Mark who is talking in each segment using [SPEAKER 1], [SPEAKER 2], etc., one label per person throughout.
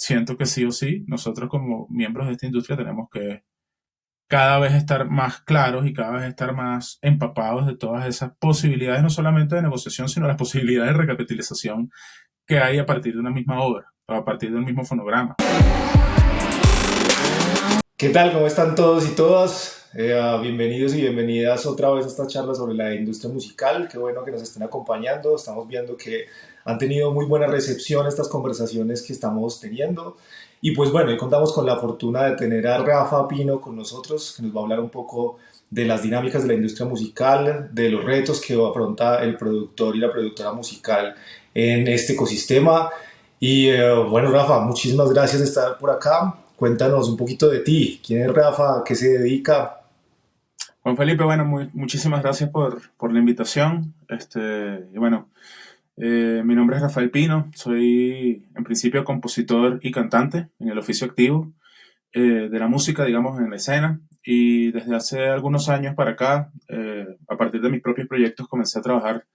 [SPEAKER 1] siento que sí o sí, nosotros como miembros de esta industria tenemos que cada vez estar más claros y cada vez estar más empapados de todas esas posibilidades, no solamente de negociación, sino las posibilidades de recapitalización que hay a partir de una misma obra o a partir del mismo fonograma.
[SPEAKER 2] ¿Qué tal? ¿Cómo están todos y todas? Bienvenidos y bienvenidas otra vez a esta charla sobre la industria musical. Qué bueno que nos estén acompañando. Estamos viendo que han tenido muy buena recepción estas conversaciones que estamos teniendo. Y pues bueno, hoy contamos con la fortuna de tener a Rafa Pino con nosotros, que nos va a hablar un poco de las dinámicas de la industria musical, de los retos que afronta el productor y la productora musical en este ecosistema. Y bueno, Rafa, muchísimas gracias de estar por acá. Cuéntanos un poquito de ti. ¿Quién es Rafa? ¿A qué se dedica?
[SPEAKER 1] Juan Felipe, bueno, muchísimas gracias por la invitación. Y bueno, mi nombre es Rafael Pino, soy en principio compositor y cantante en el oficio activo de la música, digamos, en la escena. Y desde hace algunos años para acá, a partir de mis propios proyectos, comencé a trabajar,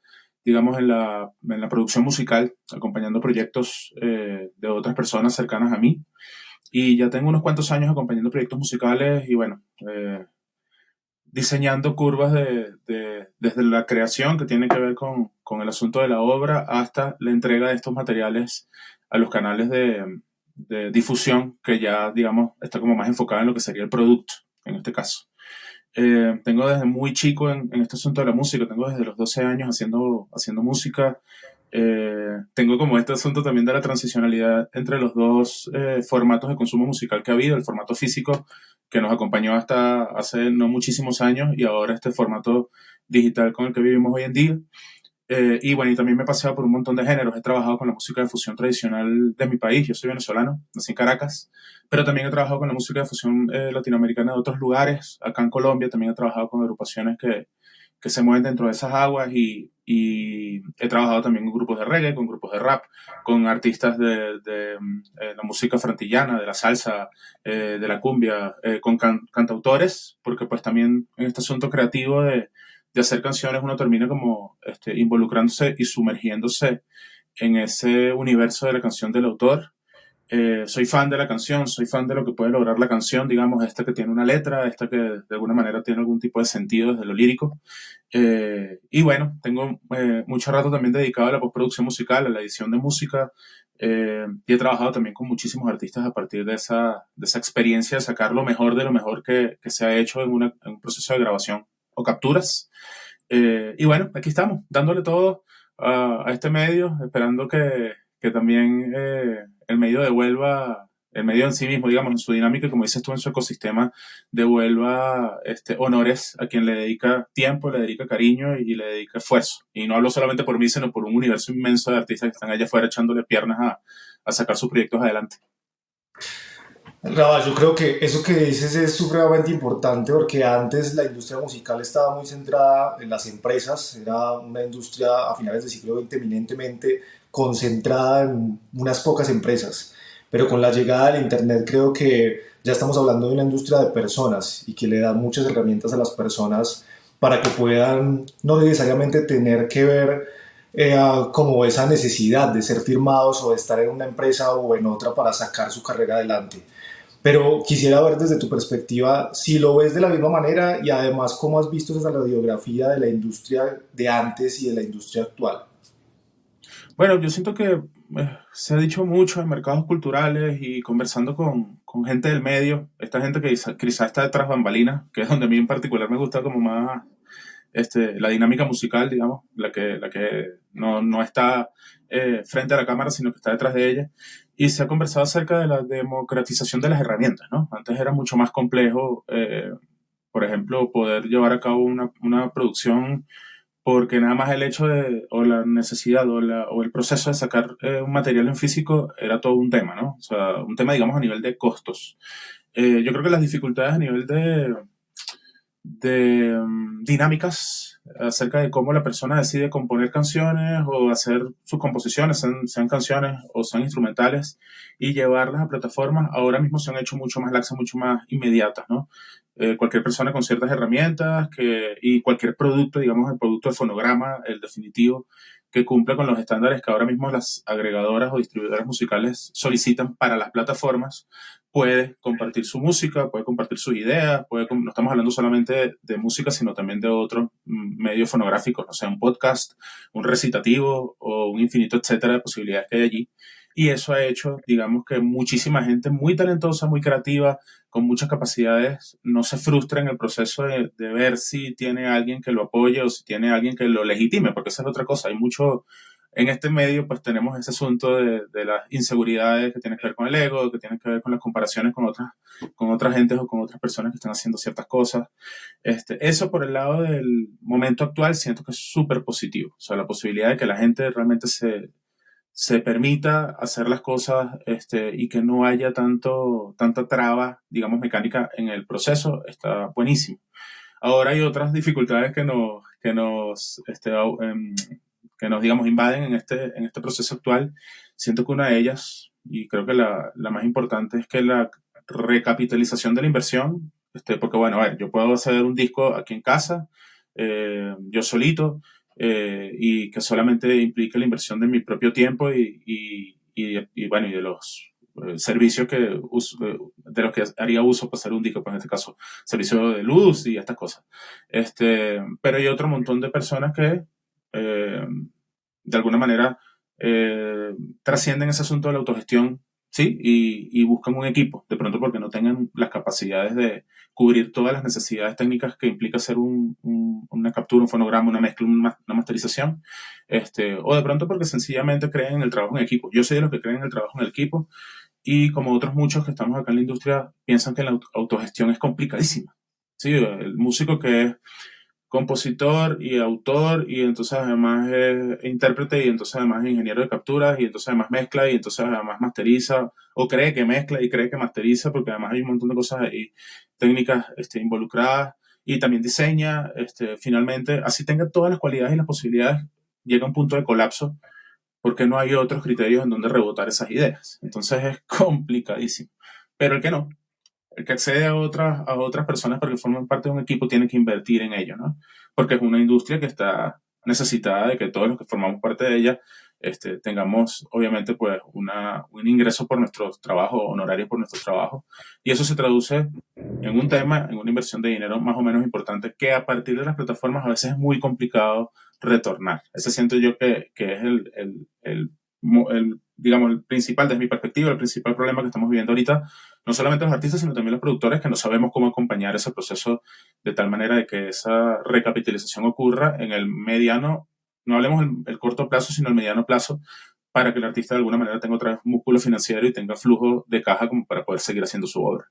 [SPEAKER 1] digamos, en la producción musical, acompañando proyectos de otras personas cercanas a mí. Y ya tengo unos cuantos años acompañando proyectos musicales y bueno, diseñando curvas desde la creación que tiene que ver con el asunto de la obra hasta la entrega de estos materiales a los canales de difusión que ya, digamos, está como más enfocada en lo que sería el producto, en este caso. Tengo desde muy chico en este asunto de la música, tengo desde los 12 años haciendo música. Tengo como este asunto también de la transicionalidad entre los dos formatos de consumo musical que ha habido, el formato físico que nos acompañó hasta hace no muchísimos años y ahora este formato digital con el que vivimos hoy en día. Y bueno, y también me he paseado por un montón de géneros. He trabajado con la música de fusión tradicional de mi país. Yo soy venezolano, nací en Caracas, pero también he trabajado con la música de fusión latinoamericana de otros lugares. Acá en Colombia también he trabajado con agrupaciones que se mueven dentro de esas aguas y he trabajado también con grupos de reggae, con grupos de rap, con artistas de la música frantillana, de la salsa, de la cumbia, con cantautores, porque pues también en este asunto creativo de hacer canciones uno termina como involucrándose y sumergiéndose en ese universo de la canción del autor. Soy fan de la canción, soy fan de lo que puede lograr la canción, digamos, esta que tiene una letra, esta que de alguna manera tiene algún tipo de sentido desde lo lírico. Y bueno, tengo mucho rato también dedicado a la postproducción musical, a la edición de música, y he trabajado también con muchísimos artistas a partir de esa experiencia de sacar lo mejor de lo mejor que se ha hecho en un proceso de grabación o capturas. Y bueno, aquí estamos, dándole todo a este medio, esperando que también el medio devuelva, el medio en sí mismo, digamos, en su dinámica, como dices tú, en su ecosistema, devuelva honores a quien le dedica tiempo, le dedica cariño y le dedica esfuerzo. Y no hablo solamente por mí, sino por un universo inmenso de artistas que están allá afuera echándole piernas a sacar sus proyectos adelante.
[SPEAKER 2] Rafa, yo creo que eso que dices es supremamente importante porque antes la industria musical estaba muy centrada en las empresas, era una industria a finales del siglo XX eminentemente concentrada en unas pocas empresas, pero con la llegada del Internet creo que ya estamos hablando de una industria de personas y que le da muchas herramientas a las personas para que puedan no necesariamente tener que ver como esa necesidad de ser firmados o de estar en una empresa o en otra para sacar su carrera adelante. Pero quisiera ver desde tu perspectiva si lo ves de la misma manera y además cómo has visto esa radiografía de la industria de antes y de la industria actual.
[SPEAKER 1] Bueno, yo siento que se ha dicho mucho en mercados culturales y conversando con gente del medio, esta gente que quizá está detrás bambalinas, que es donde a mí en particular me gusta como más la dinámica musical, digamos, la que no está frente a la cámara, sino que está detrás de ella. Y se ha conversado acerca de la democratización de las herramientas, ¿no? Antes era mucho más complejo, por ejemplo, poder llevar a cabo una producción porque nada más el hecho de, o la necesidad, o el proceso de sacar un material en físico era todo un tema, ¿no? O sea, un tema, digamos, a nivel de costos. Yo creo que las dificultades a nivel de dinámicas acerca de cómo la persona decide componer canciones o hacer sus composiciones, sean canciones o sean instrumentales, y llevarlas a plataformas, ahora mismo se han hecho mucho más laxas, mucho más inmediatas, ¿no? Cualquier persona con ciertas herramientas y cualquier producto, digamos el producto de fonograma, el definitivo, que cumpla con los estándares que ahora mismo las agregadoras o distribuidoras musicales solicitan para las plataformas, puede compartir su música, puede compartir sus ideas, no estamos hablando solamente de música, sino también de otros medios fonográficos, o sea, un podcast, un recitativo o un infinito etcétera de posibilidades que hay allí. Y eso ha hecho, digamos, que muchísima gente muy talentosa, muy creativa, con muchas capacidades, no se frustra en el proceso de ver si tiene alguien que lo apoye o si tiene alguien que lo legitime, porque esa es otra cosa. Hay mucho, en este medio, pues tenemos ese asunto de las inseguridades que tienen que ver con el ego, que tienen que ver con las comparaciones con otras gentes o con otras personas que están haciendo ciertas cosas. Eso por el lado del momento actual siento que es súper positivo. O sea, la posibilidad de que la gente realmente se permita hacer las cosas y que no haya tanta traba, digamos, mecánica en el proceso, está buenísimo. Ahora hay otras dificultades que nos digamos, invaden en este proceso actual. Siento que una de ellas, y creo que la más importante, es que la recapitalización de la inversión, porque bueno, a ver, yo puedo hacer un disco aquí en casa, yo solito, y que solamente implique la inversión de mi propio tiempo y bueno, y de los servicios de los que haría uso para hacer un disco, pues en este caso, servicio de luz y estas cosas. Pero hay otro montón de personas que de alguna manera trascienden ese asunto de la autogestión, ¿sí? Y buscan un equipo, de pronto porque no tengan las capacidades de cubrir todas las necesidades técnicas que implica hacer una captura, un fonograma, una mezcla, una masterización, o de pronto porque sencillamente creen en el trabajo en equipo. Yo soy de los que creen en el trabajo en el equipo y como otros muchos que estamos acá en la industria piensan que la autogestión es complicadísima. Sí, el músico que es compositor y autor y entonces además es intérprete y entonces además es ingeniero de capturas y entonces además mezcla y entonces además masteriza o cree que mezcla y cree que masteriza porque además hay un montón de cosas ahí, técnicas involucradas y también diseña, finalmente, así tenga todas las cualidades y las posibilidades, llega a un punto de colapso porque no hay otros criterios en donde rebotar esas ideas. Entonces es complicadísimo. Pero el que accede a otras personas para que formen parte de un equipo tiene que invertir en ello, ¿no? Porque es una industria que está necesitada de que todos los que formamos parte de ella tengamos, obviamente, pues un ingreso por nuestro trabajo, honorarios por nuestro trabajo. Y eso se traduce en un tema, en una inversión de dinero más o menos importante, que a partir de las plataformas a veces es muy complicado retornar. Ese siento yo que es digamos, el principal, desde mi perspectiva, el principal problema que estamos viviendo ahorita, no solamente los artistas, sino también los productores, que no sabemos cómo acompañar ese proceso de tal manera de que esa recapitalización ocurra en el mediano, no hablemos el corto plazo, sino el mediano plazo, para que el artista de alguna manera tenga otra vez músculo financiero y tenga flujo de caja como para poder seguir haciendo su obra.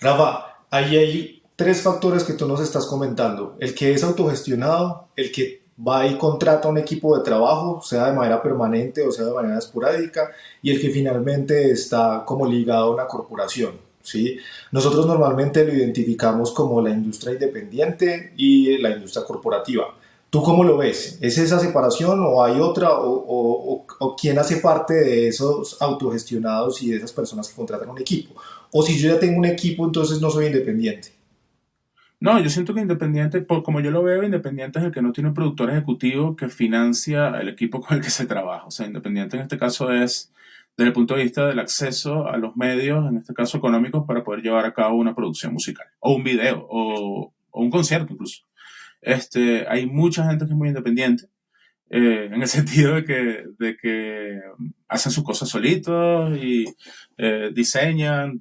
[SPEAKER 2] Rafa, ahí hay tres factores que tú nos estás comentando. El que es autogestionado, el que va y contrata un equipo de trabajo, sea de manera permanente o sea de manera esporádica, y el que finalmente está como ligado a una corporación. ¿Sí? Nosotros normalmente lo identificamos como la industria independiente y la industria corporativa. ¿Tú cómo lo ves? ¿Es esa separación o hay otra? ¿O quién hace parte de esos autogestionados y de esas personas que contratan un equipo? O si yo ya tengo un equipo, entonces no soy independiente.
[SPEAKER 1] No, yo siento que Independiente, como yo lo veo, Independiente es el que no tiene un productor ejecutivo que financia el equipo con el que se trabaja. O sea, Independiente en este caso es desde el punto de vista del acceso a los medios, en este caso económicos, para poder llevar a cabo una producción musical, o un video, o un concierto incluso. Hay mucha gente que es muy independiente, en el sentido de que hacen sus cosas solitos y diseñan,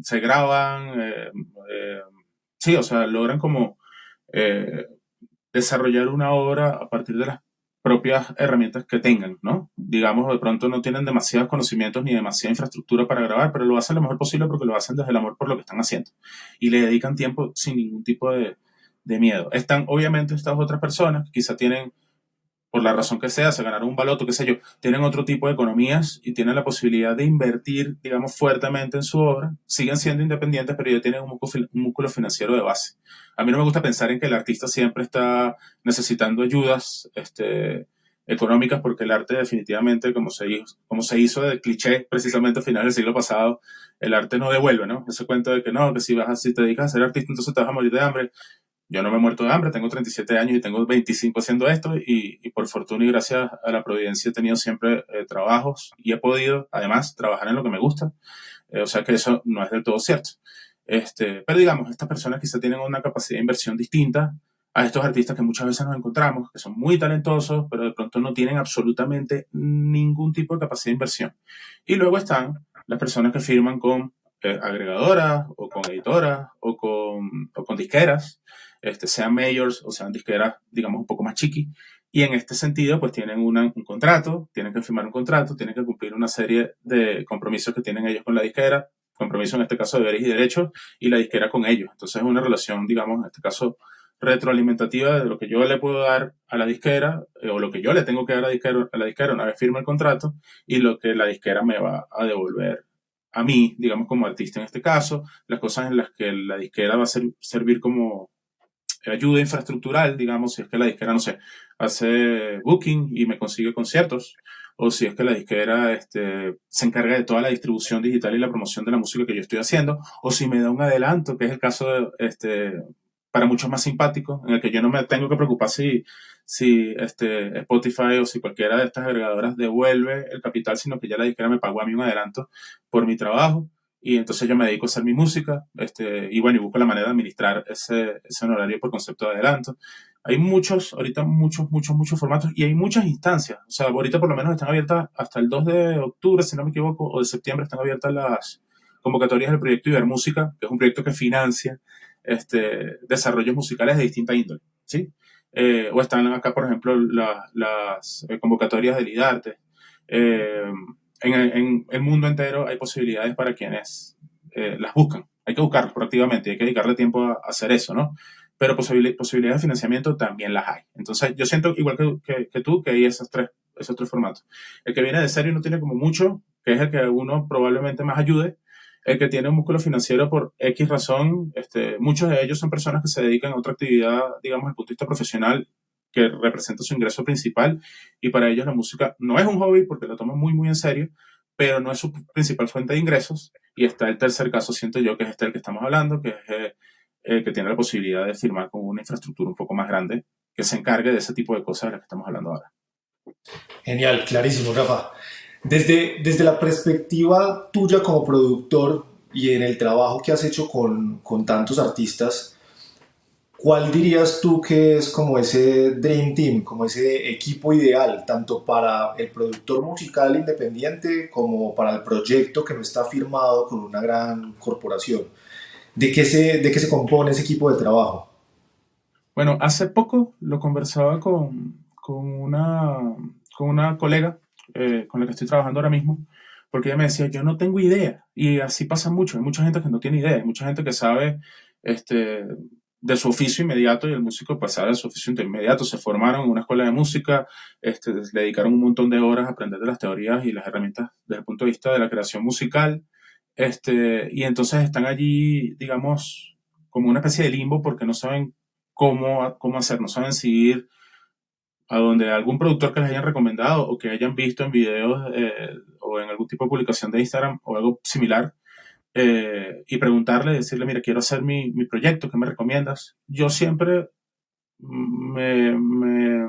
[SPEAKER 1] se graban, sí, o sea, logran como eh, desarrollar una obra a partir de las propias herramientas que tengan, ¿no? Digamos, de pronto no tienen demasiados conocimientos ni demasiada infraestructura para grabar, pero lo hacen lo mejor posible porque lo hacen desde el amor por lo que están haciendo. Y le dedican tiempo sin ningún tipo de miedo. Están, obviamente, estas otras personas que quizá tienen por la razón que sea, se ganaron un baloto, qué sé yo, tienen otro tipo de economías y tienen la posibilidad de invertir, digamos, fuertemente en su obra, siguen siendo independientes, pero ya tienen un músculo financiero de base. A mí no me gusta pensar en que el artista siempre está necesitando ayudas económicas, porque el arte definitivamente, como se hizo de cliché precisamente a finales del siglo pasado, el arte no devuelve, ¿no? Ese cuento de que no, que si te dedicas a ser artista, entonces te vas a morir de hambre. Yo no me he muerto de hambre, tengo 37 años y tengo 25 haciendo esto y por fortuna y gracias a la providencia he tenido siempre trabajos y he podido además trabajar en lo que me gusta. O sea que eso no es del todo cierto. Pero digamos, estas personas quizá tienen una capacidad de inversión distinta a estos artistas que muchas veces nos encontramos, que son muy talentosos, pero de pronto no tienen absolutamente ningún tipo de capacidad de inversión. Y luego están las personas que firman con agregadoras o con editoras o con disqueras, sean majors o sean disqueras, digamos, un poco más chiqui. Y en este sentido, pues tienen un contrato, tienen que firmar un contrato, tienen que cumplir una serie de compromisos que tienen ellos con la disquera, compromiso en este caso de deberes y derechos, y la disquera con ellos. Entonces es una relación, digamos, en este caso retroalimentativa de lo que yo le puedo dar a la disquera o lo que yo le tengo que dar a la disquera una vez firma el contrato y lo que la disquera me va a devolver a mí, digamos, como artista en este caso, las cosas en las que la disquera va a servir como ayuda infraestructural, digamos, si es que la disquera, no sé, hace booking y me consigue conciertos, o si es que la disquera se encarga de toda la distribución digital y la promoción de la música que yo estoy haciendo, o si me da un adelanto, que es el caso de, para muchos más simpático, en el que yo no me tengo que preocupar si Spotify o si cualquiera de estas agregadoras devuelve el capital, sino que ya la disquera me pagó a mí un adelanto por mi trabajo y entonces yo me dedico a hacer mi música y bueno, y busco la manera de administrar ese honorario por concepto de adelanto. Hay ahorita muchos formatos y hay muchas instancias. O sea, ahorita por lo menos están abiertas hasta el 2 de octubre, si no me equivoco, o de septiembre están abiertas las convocatorias del proyecto Ibermúsica, que es un proyecto que financia desarrollos musicales de distinta índole, ¿sí? O están acá, por ejemplo, las convocatorias del IDARTE. En el mundo entero hay posibilidades para quienes las buscan. Hay que buscarlas proactivamente y hay que dedicarle tiempo a hacer eso, ¿no? Pero posibilidades de financiamiento también las hay. Entonces, yo siento, igual que tú, que hay esos tres formatos. El que viene de serio no tiene como mucho, que es el que uno probablemente más ayude. El que tiene un músculo financiero por X razón, muchos de ellos son personas que se dedican a otra actividad, digamos, desde el punto de vista profesional, que representa su ingreso principal, y para ellos la música no es un hobby porque lo toman muy en serio, pero no es su principal fuente de ingresos. Y está el tercer caso, siento yo, que es el que estamos hablando, que es el que tiene la posibilidad de firmar con una infraestructura un poco más grande que se encargue de ese tipo de cosas de las que estamos hablando ahora.
[SPEAKER 2] Genial, clarísimo, Rafa. Desde la perspectiva tuya como productor y en el trabajo que has hecho con tantos artistas, ¿cuál dirías tú que es como ese Dream Team, como ese equipo ideal, tanto para el productor musical independiente como para el proyecto que no está firmado con una gran corporación? ¿De qué se compone ese equipo de trabajo?
[SPEAKER 1] Bueno, hace poco lo conversaba con una colega con la que estoy trabajando ahora mismo, porque ella me decía, yo no tengo idea. Y así pasa mucho. Hay mucha gente que no tiene idea, hay mucha gente que sabe este, de su oficio inmediato y el músico pues sabe de su oficio inmediato. Se formaron en una escuela de música, le dedicaron un montón de horas a aprender de las teorías y las herramientas desde el punto de vista de la creación musical. Y entonces están allí, digamos, como una especie de limbo porque no saben cómo hacer, no saben si ir a donde algún productor que les hayan recomendado o que hayan visto en videos o en algún tipo de publicación de Instagram o algo similar y preguntarle, decirle, mira, quiero hacer mi proyecto, ¿qué me recomiendas? Yo siempre me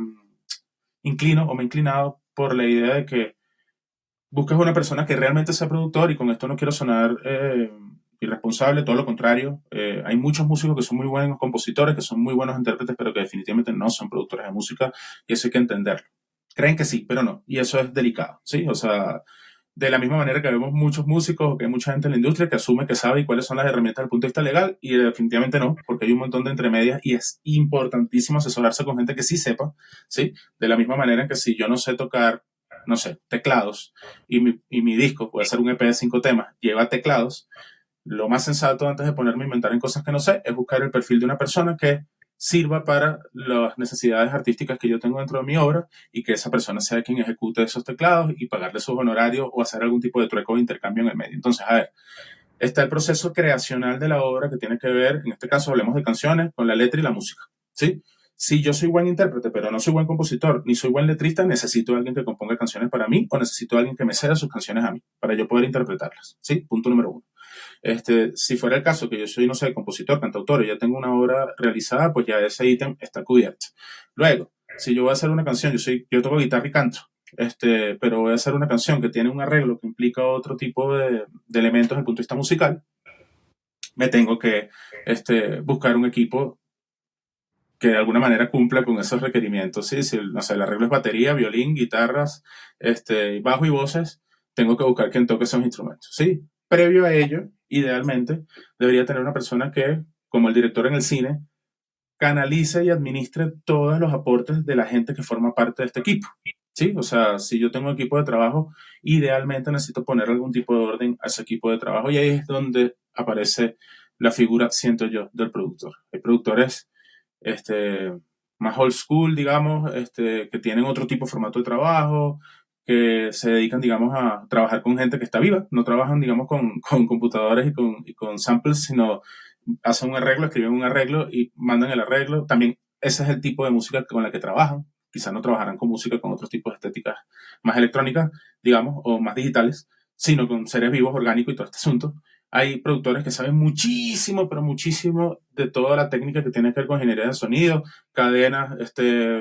[SPEAKER 1] inclino o me he inclinado por la idea de que busques una persona que realmente sea productor y con esto no quiero sonar irresponsable, todo lo contrario. Hay muchos músicos que son muy buenos compositores, que son muy buenos intérpretes, pero que definitivamente no son productores de música y eso hay que entenderlo. Creen que sí, pero no. Y eso es delicado, ¿sí? O sea, de la misma manera que vemos muchos músicos o que hay mucha gente en la industria que asume que sabe cuáles son las herramientas desde el punto de vista legal y definitivamente no, porque hay un montón de entremedias y es importantísimo asesorarse con gente que sí sepa, ¿sí? De la misma manera que si yo no sé tocar, no sé, teclados y mi disco puede ser un EP de 5 temas, lleva teclados, lo más sensato antes de ponerme a inventar en cosas que no sé es buscar el perfil de una persona que sirva para las necesidades artísticas que yo tengo dentro de mi obra y que esa persona sea quien ejecute esos teclados y pagarle sus honorarios o hacer algún tipo de trueco de intercambio en el medio. Entonces, a ver, está el proceso creacional de la obra que tiene que ver, en este caso hablemos de canciones, con la letra y la música, ¿sí? Si yo soy buen intérprete, pero no soy buen compositor, ni soy buen letrista, necesito a alguien que componga canciones para mí o necesito a alguien que me ceda sus canciones a mí para yo poder interpretarlas, ¿sí? Punto número 1. Si fuera el caso que yo soy, no sé, compositor, cantautor, y ya tengo una obra realizada, pues ya ese ítem está cubierto. Luego, si yo voy a hacer una canción, yo toco guitarra y canto, pero voy a hacer una canción que tiene un arreglo que implica otro tipo de elementos desde el punto de vista musical, me tengo que buscar un equipo que de alguna manera cumpla con esos requerimientos. ¿Sí? Si no sé, el arreglo es batería, violín, guitarras, bajo y voces, tengo que buscar quien toque esos instrumentos. ¿Sí? Previo a ello, idealmente, debería tener una persona que, como el director en el cine, canalice y administre todos los aportes de la gente que forma parte de este equipo. ¿Sí? O sea, si yo tengo equipo de trabajo, idealmente necesito poner algún tipo de orden a ese equipo de trabajo y ahí es donde aparece la figura, siento yo, del productor. Hay productores más old school, digamos, que tienen otro tipo de formato de trabajo, que se dedican, digamos, a trabajar con gente que está viva, no trabajan, digamos, con computadores y con samples, sino hacen un arreglo, escriben un arreglo y mandan el arreglo. También ese es el tipo de música con la que trabajan. Quizás no trabajarán con música con otros tipos de estéticas más electrónicas, digamos, o más digitales, sino con seres vivos, orgánicos y todo este asunto. Hay productores que saben muchísimo, pero muchísimo de toda la técnica que tiene que ver con ingeniería de sonido, cadenas,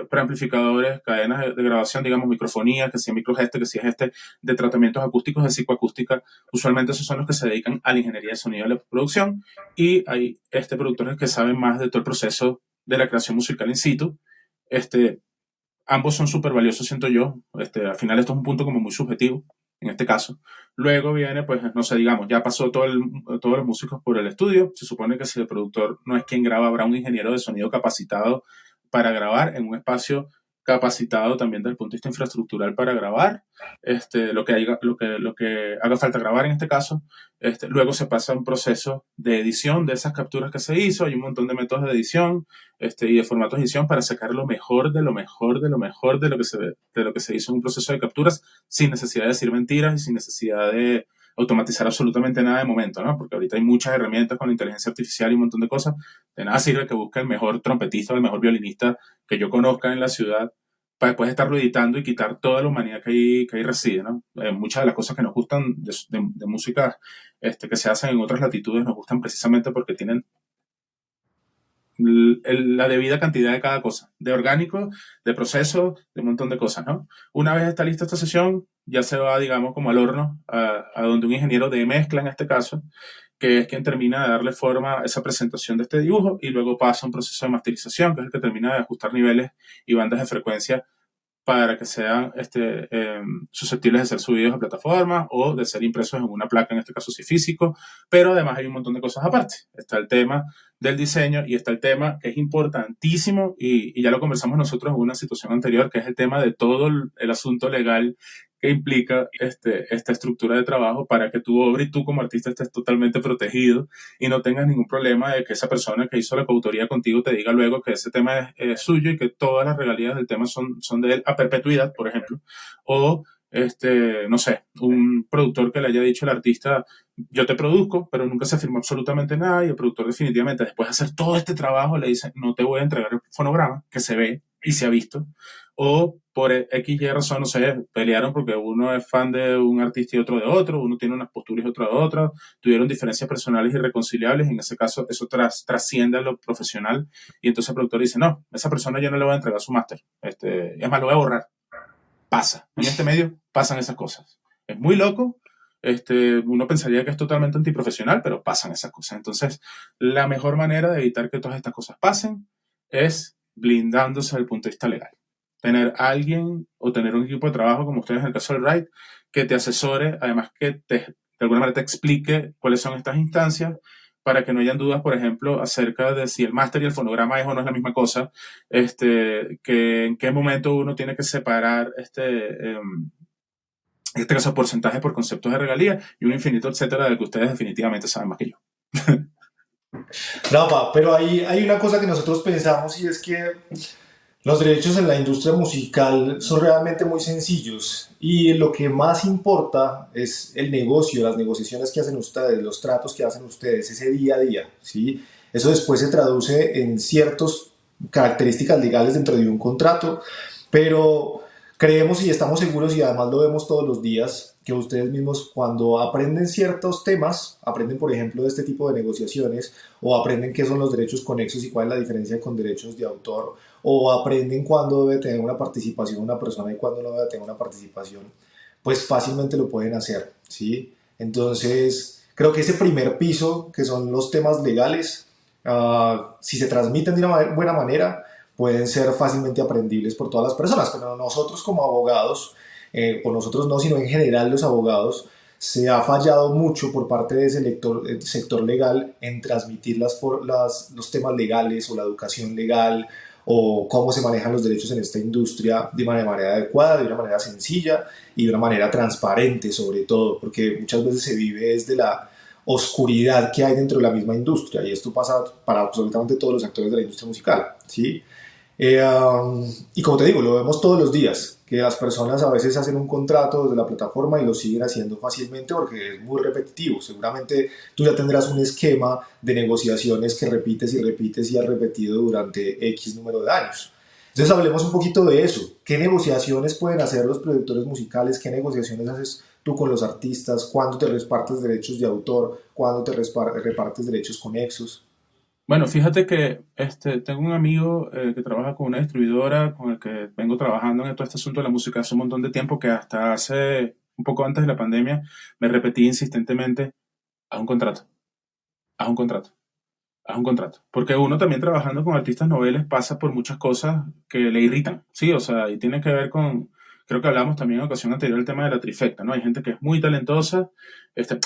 [SPEAKER 1] preamplificadores, cadenas de grabación, digamos, microfonía, que si es microgeste, que si es de tratamientos acústicos, de psicoacústica. Usualmente esos son los que se dedican a la ingeniería de sonido de la producción y hay productores que saben más de todo el proceso de la creación musical in situ. Ambos son súper valiosos, siento yo. Al final esto es un punto como muy subjetivo, en este caso. Luego viene, pues, no sé, digamos, ya pasó todos los músicos por el estudio. Se supone que si el productor no es quien graba, habrá un ingeniero de sonido capacitado para grabar en un espacio capacitado también desde el punto de vista infraestructural para grabar, lo que haga falta grabar en este caso. Luego se pasa a un proceso de edición de esas capturas que se hizo. Hay un montón de métodos de edición y de formatos de edición para sacar lo mejor de lo mejor de lo mejor de lo que se hizo en un proceso de capturas sin necesidad de decir mentiras y sin necesidad de automatizar absolutamente nada de momento, ¿no? Porque ahorita hay muchas herramientas con la inteligencia artificial y un montón de cosas. De nada sirve que busque el mejor trompetista o el mejor violinista que yo conozca en la ciudad para después estarlo editando y quitar toda la humanidad que ahí reside, ¿no? Muchas de las cosas que nos gustan de música que se hacen en otras latitudes nos gustan precisamente porque tienen la debida cantidad de cada cosa, de orgánico, de proceso, de un montón de cosas, ¿no? Una vez está lista esta sesión, ya se va, digamos, como al horno, a donde un ingeniero de mezcla, en este caso, que es quien termina de darle forma a esa presentación de este dibujo y luego pasa un proceso de masterización, que es el que termina de ajustar niveles y bandas de frecuencia para que sean susceptibles de ser subidos a plataformas o de ser impresos en una placa, en este caso sí físico, pero además hay un montón de cosas aparte. Está el tema del diseño y está el tema que es importantísimo y ya lo conversamos nosotros en una situación anterior, que es el tema de todo el asunto legal que implica esta estructura de trabajo para que tu obra y tú como artista estés totalmente protegido y no tengas ningún problema de que esa persona que hizo la coautoría contigo te diga luego que ese tema es suyo y que todas las regalías del tema son de él a perpetuidad, por ejemplo. O, no sé, un productor que le haya dicho al artista, yo te produzco, pero nunca se firmó absolutamente nada y el productor definitivamente después de hacer todo este trabajo le dice, no te voy a entregar el fonograma que se ve y se ha visto. O por X y razón, no sé, pelearon porque uno es fan de un artista y otro de otro, uno tiene unas posturas y otro de otra, tuvieron diferencias personales irreconciliables, en ese caso eso trasciende a lo profesional y entonces el productor dice, no, esa persona yo no le voy a entregar su máster, es más, lo voy a borrar. Pasa, en este medio pasan esas cosas. Es muy loco, uno pensaría que es totalmente antiprofesional, pero pasan esas cosas. Entonces, la mejor manera de evitar que todas estas cosas pasen es blindándose desde el punto de vista legal. Tener a alguien o tener un equipo de trabajo, como ustedes en el caso del RIDE, que te asesore, además que de alguna manera te explique cuáles son estas instancias, para que no hayan dudas, por ejemplo, acerca de si el máster y el fonograma es o no es la misma cosa, que en qué momento uno tiene que separar en este caso porcentajes por conceptos de regalía y un infinito etcétera del que ustedes definitivamente saben más que yo.
[SPEAKER 2] Rafa, pero hay una cosa que nosotros pensamos y es que los derechos en la industria musical son realmente muy sencillos y lo que más importa es el negocio, las negociaciones que hacen ustedes, los tratos que hacen ustedes, ese día a día, ¿sí? Eso después se traduce en ciertas características legales dentro de un contrato, pero Creemos y estamos seguros y además lo vemos todos los días que ustedes mismos cuando aprenden ciertos temas, aprenden por ejemplo de este tipo de negociaciones o aprenden qué son los derechos conexos y cuál es la diferencia con derechos de autor o aprenden cuándo debe tener una participación una persona y cuándo no debe tener una participación, pues fácilmente lo pueden hacer, ¿sí? Entonces, creo que ese primer piso, que son los temas legales, si se transmiten de una buena manera, pueden ser fácilmente aprendibles por todas las personas, pero nosotros como abogados, por nosotros no, sino en general los abogados, se ha fallado mucho por parte de ese sector legal en transmitir los temas legales o la educación legal o cómo se manejan los derechos en esta industria de una manera adecuada, de una manera sencilla y de una manera transparente sobre todo, porque muchas veces se vive desde la oscuridad que hay dentro de la misma industria y esto pasa para absolutamente todos los actores de la industria musical, ¿sí? Y como te digo, lo vemos todos los días, que las personas a veces hacen un contrato desde la plataforma y lo siguen haciendo fácilmente porque es muy repetitivo. Seguramente tú ya tendrás un esquema de negociaciones que repites y repites y has repetido durante X número de años. Entonces hablemos un poquito de eso. ¿Qué negociaciones pueden hacer los productores musicales? ¿Qué negociaciones haces tú con los artistas? ¿Cuándo te repartes derechos de autor? ¿Cuándo te repartes derechos conexos?
[SPEAKER 1] Bueno, fíjate que tengo un amigo que trabaja con una distribuidora con el que vengo trabajando en todo este asunto de la música hace un montón de tiempo que hasta hace un poco antes de la pandemia me repetí insistentemente, haz un contrato, haz un contrato, haz un contrato. Porque uno también trabajando con artistas noveles pasa por muchas cosas que le irritan, ¿sí? O sea, y tiene que ver con, creo que hablamos también en ocasión anterior el tema de la trifecta, ¿no? Hay gente que es muy talentosa,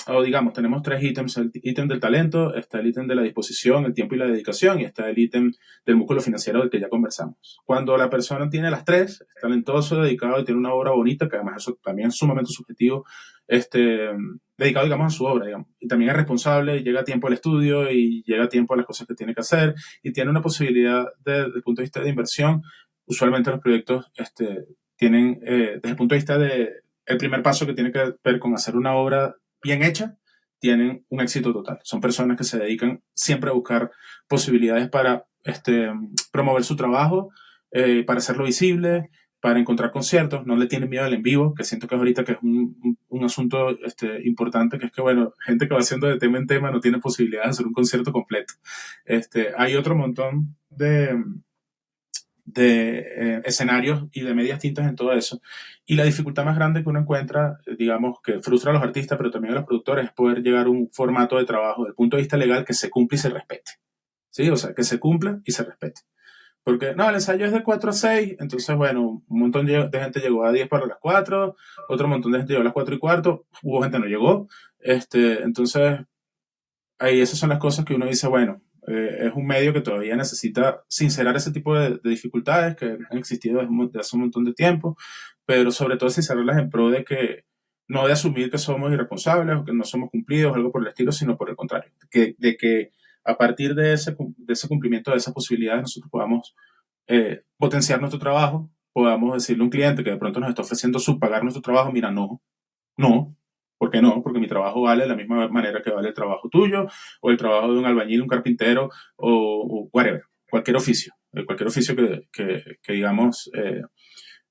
[SPEAKER 1] o digamos, tenemos tres ítems, el ítem del talento, está el ítem de la disposición, el tiempo y la dedicación, y está el ítem del músculo financiero del que ya conversamos. Cuando la persona tiene las tres, es talentoso, dedicado y tiene una obra bonita, que además eso también es sumamente subjetivo, este, dedicado, digamos, a su obra, digamos. Y también es responsable, llega a tiempo al estudio y llega a tiempo a las cosas que tiene que hacer y tiene una posibilidad desde el punto de vista de inversión. Usualmente los proyectos tienen, desde el punto de vista de el primer paso que tiene que ver con hacer una obra bien hecha, tienen un éxito total. Son personas que se dedican siempre a buscar posibilidades para promover su trabajo, para hacerlo visible, para encontrar conciertos, no le tienen miedo al en vivo, que siento que ahorita que es un asunto importante, que es que, bueno, gente que va haciendo de tema en tema no tiene posibilidad de hacer un concierto completo. Hay otro montón de escenarios y de medias tintas en todo eso. Y la dificultad más grande que uno encuentra, digamos, que frustra a los artistas, pero también a los productores, es poder llegar a un formato de trabajo desde el punto de vista legal que se cumpla y se respete. ¿Sí? O sea, que se cumpla y se respete. Porque, no, el ensayo es de 4 a 6, entonces, bueno, un montón de gente llegó a 10 para las 4, otro montón de gente llegó a las 4 y cuarto, hubo gente que no llegó. Entonces, ahí esas son las cosas que uno dice, bueno, es un medio que todavía necesita sincerar ese tipo de dificultades que han existido desde hace un montón de tiempo, pero sobre todo sincerarlas en pro de que no de asumir que somos irresponsables o que no somos cumplidos o algo por el estilo, sino por el contrario, de que a partir de ese cumplimiento de esas posibilidades nosotros podamos potenciar nuestro trabajo, podamos decirle a un cliente que de pronto nos está ofreciendo subpagar nuestro trabajo, mira, no, no. ¿Por qué no? Porque mi trabajo vale de la misma manera que vale el trabajo tuyo, o el trabajo de un albañil, un carpintero, o whatever, cualquier oficio que digamos,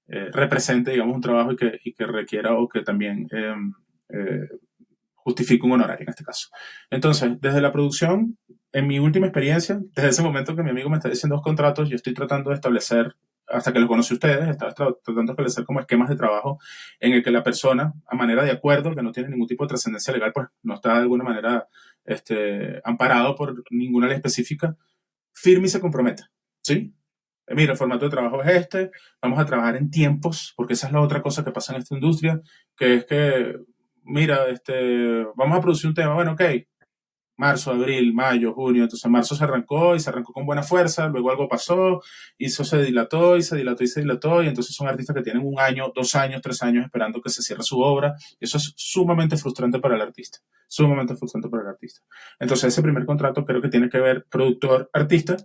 [SPEAKER 1] represente, digamos, un trabajo y que requiera o que también eh, justifique un honorario en este caso. Entonces, desde la producción, en mi última experiencia, desde ese momento que mi amigo me está diciendo dos contratos, yo estoy tratando de establecer, hasta que los conocí a ustedes, estaba tratando de establecer como esquemas de trabajo en el que la persona, a manera de acuerdo, que no tiene ningún tipo de trascendencia legal, pues no está de alguna manera amparado por ninguna ley específica, firme y se comprometa. ¿Sí? Mira, el formato de trabajo es vamos a trabajar en tiempos, porque esa es la otra cosa que pasa en esta industria, que es que, mira, vamos a producir un tema, bueno, ok, marzo, abril, mayo, junio, entonces marzo se arrancó y se arrancó con buena fuerza, luego algo pasó, y eso se dilató y se dilató y se dilató, y entonces son artistas que tienen un año, 2 años, 3 años esperando que se cierre su obra, y eso es sumamente frustrante para el artista, sumamente frustrante para el artista. Entonces ese primer contrato creo que tiene que ver productor-artista,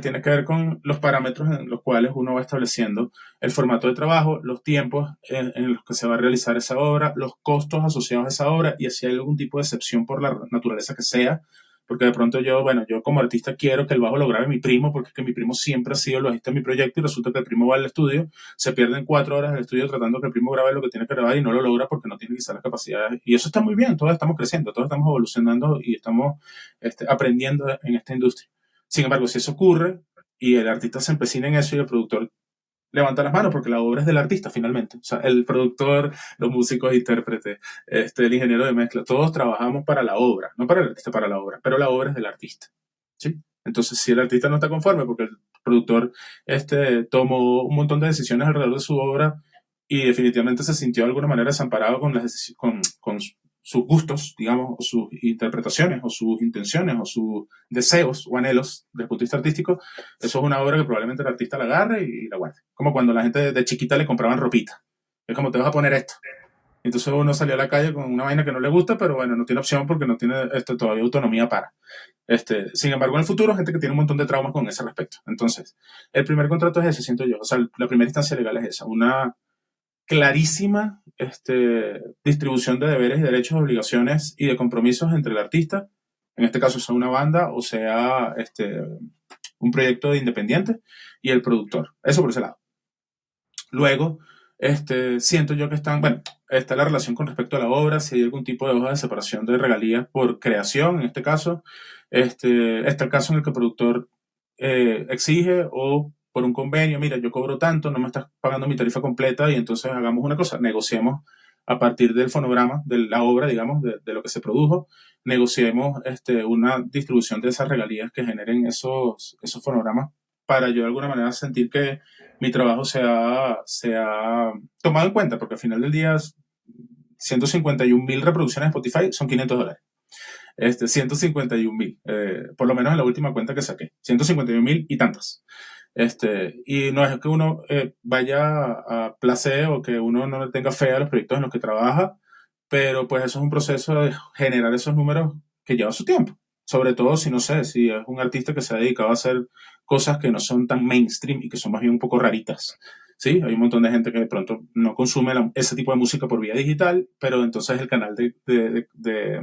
[SPEAKER 1] tiene que ver con los parámetros en los cuales uno va estableciendo el formato de trabajo, los tiempos en los que se va a realizar esa obra, los costos asociados a esa obra y si hay algún tipo de excepción por la naturaleza que sea, porque de pronto yo como artista quiero que el bajo lo grabe mi primo, porque es que mi primo siempre ha sido el bajista de mi proyecto y resulta que el primo va al estudio, se pierden 4 horas del estudio tratando que el primo grabe lo que tiene que grabar y no lo logra porque no tiene quizás las capacidades. Y eso está muy bien, todos estamos creciendo, todos estamos evolucionando y estamos aprendiendo en esta industria. Sin embargo, si eso ocurre y el artista se empecina en eso y el productor levanta las manos porque la obra es del artista finalmente. O sea, el productor, los músicos, intérpretes, el ingeniero de mezcla, todos trabajamos para la obra, no para el artista, para la obra, pero la obra es del artista. ¿Sí? Entonces, si el artista no está conforme porque el productor tomó un montón de decisiones alrededor de su obra y definitivamente se sintió de alguna manera desamparado con sus gustos, digamos, o sus interpretaciones, o sus intenciones, o sus deseos o anhelos desde el punto de vista artístico, eso es una obra que probablemente el artista la agarre y la guarde. Como cuando la gente de chiquita le compraban ropita. Es como, te vas a poner esto. Entonces uno salió a la calle con una vaina que no le gusta, pero bueno, no tiene opción porque no tiene todavía autonomía para. Sin embargo, en el futuro, gente que tiene un montón de traumas con ese respecto. Entonces, el primer contrato es ese, siento yo. O sea, la primera instancia legal es esa. Una clarísima distribución de deberes y derechos, obligaciones y de compromisos entre el artista, en este caso sea una banda o sea un proyecto independiente, y el productor. Eso por ese lado. Luego, siento yo que está la relación con respecto a la obra, si hay algún tipo de hoja de separación de regalías por creación, en este caso, está el caso en el que el productor exige o por un convenio, mira, yo cobro tanto, no me estás pagando mi tarifa completa y entonces hagamos una cosa, negociemos a partir del fonograma, de la obra, digamos, de lo que se produjo, negociemos una distribución de esas regalías que generen esos fonogramas para yo de alguna manera sentir que mi trabajo se ha tomado en cuenta, porque al final del día 151.000 reproducciones de Spotify son $500. 151.000, por lo menos en la última cuenta que saqué, 151.000 y tantas. Y no es que uno vaya a placer o que uno no le tenga fe a los proyectos en los que trabaja, pero pues eso es un proceso de generar esos números que lleva su tiempo. Sobre todo si, no sé, si es un artista que se ha dedicado a hacer cosas que no son tan mainstream y que son más bien un poco raritas. Sí, hay un montón de gente que de pronto no consume ese tipo de música por vía digital, pero entonces el canal de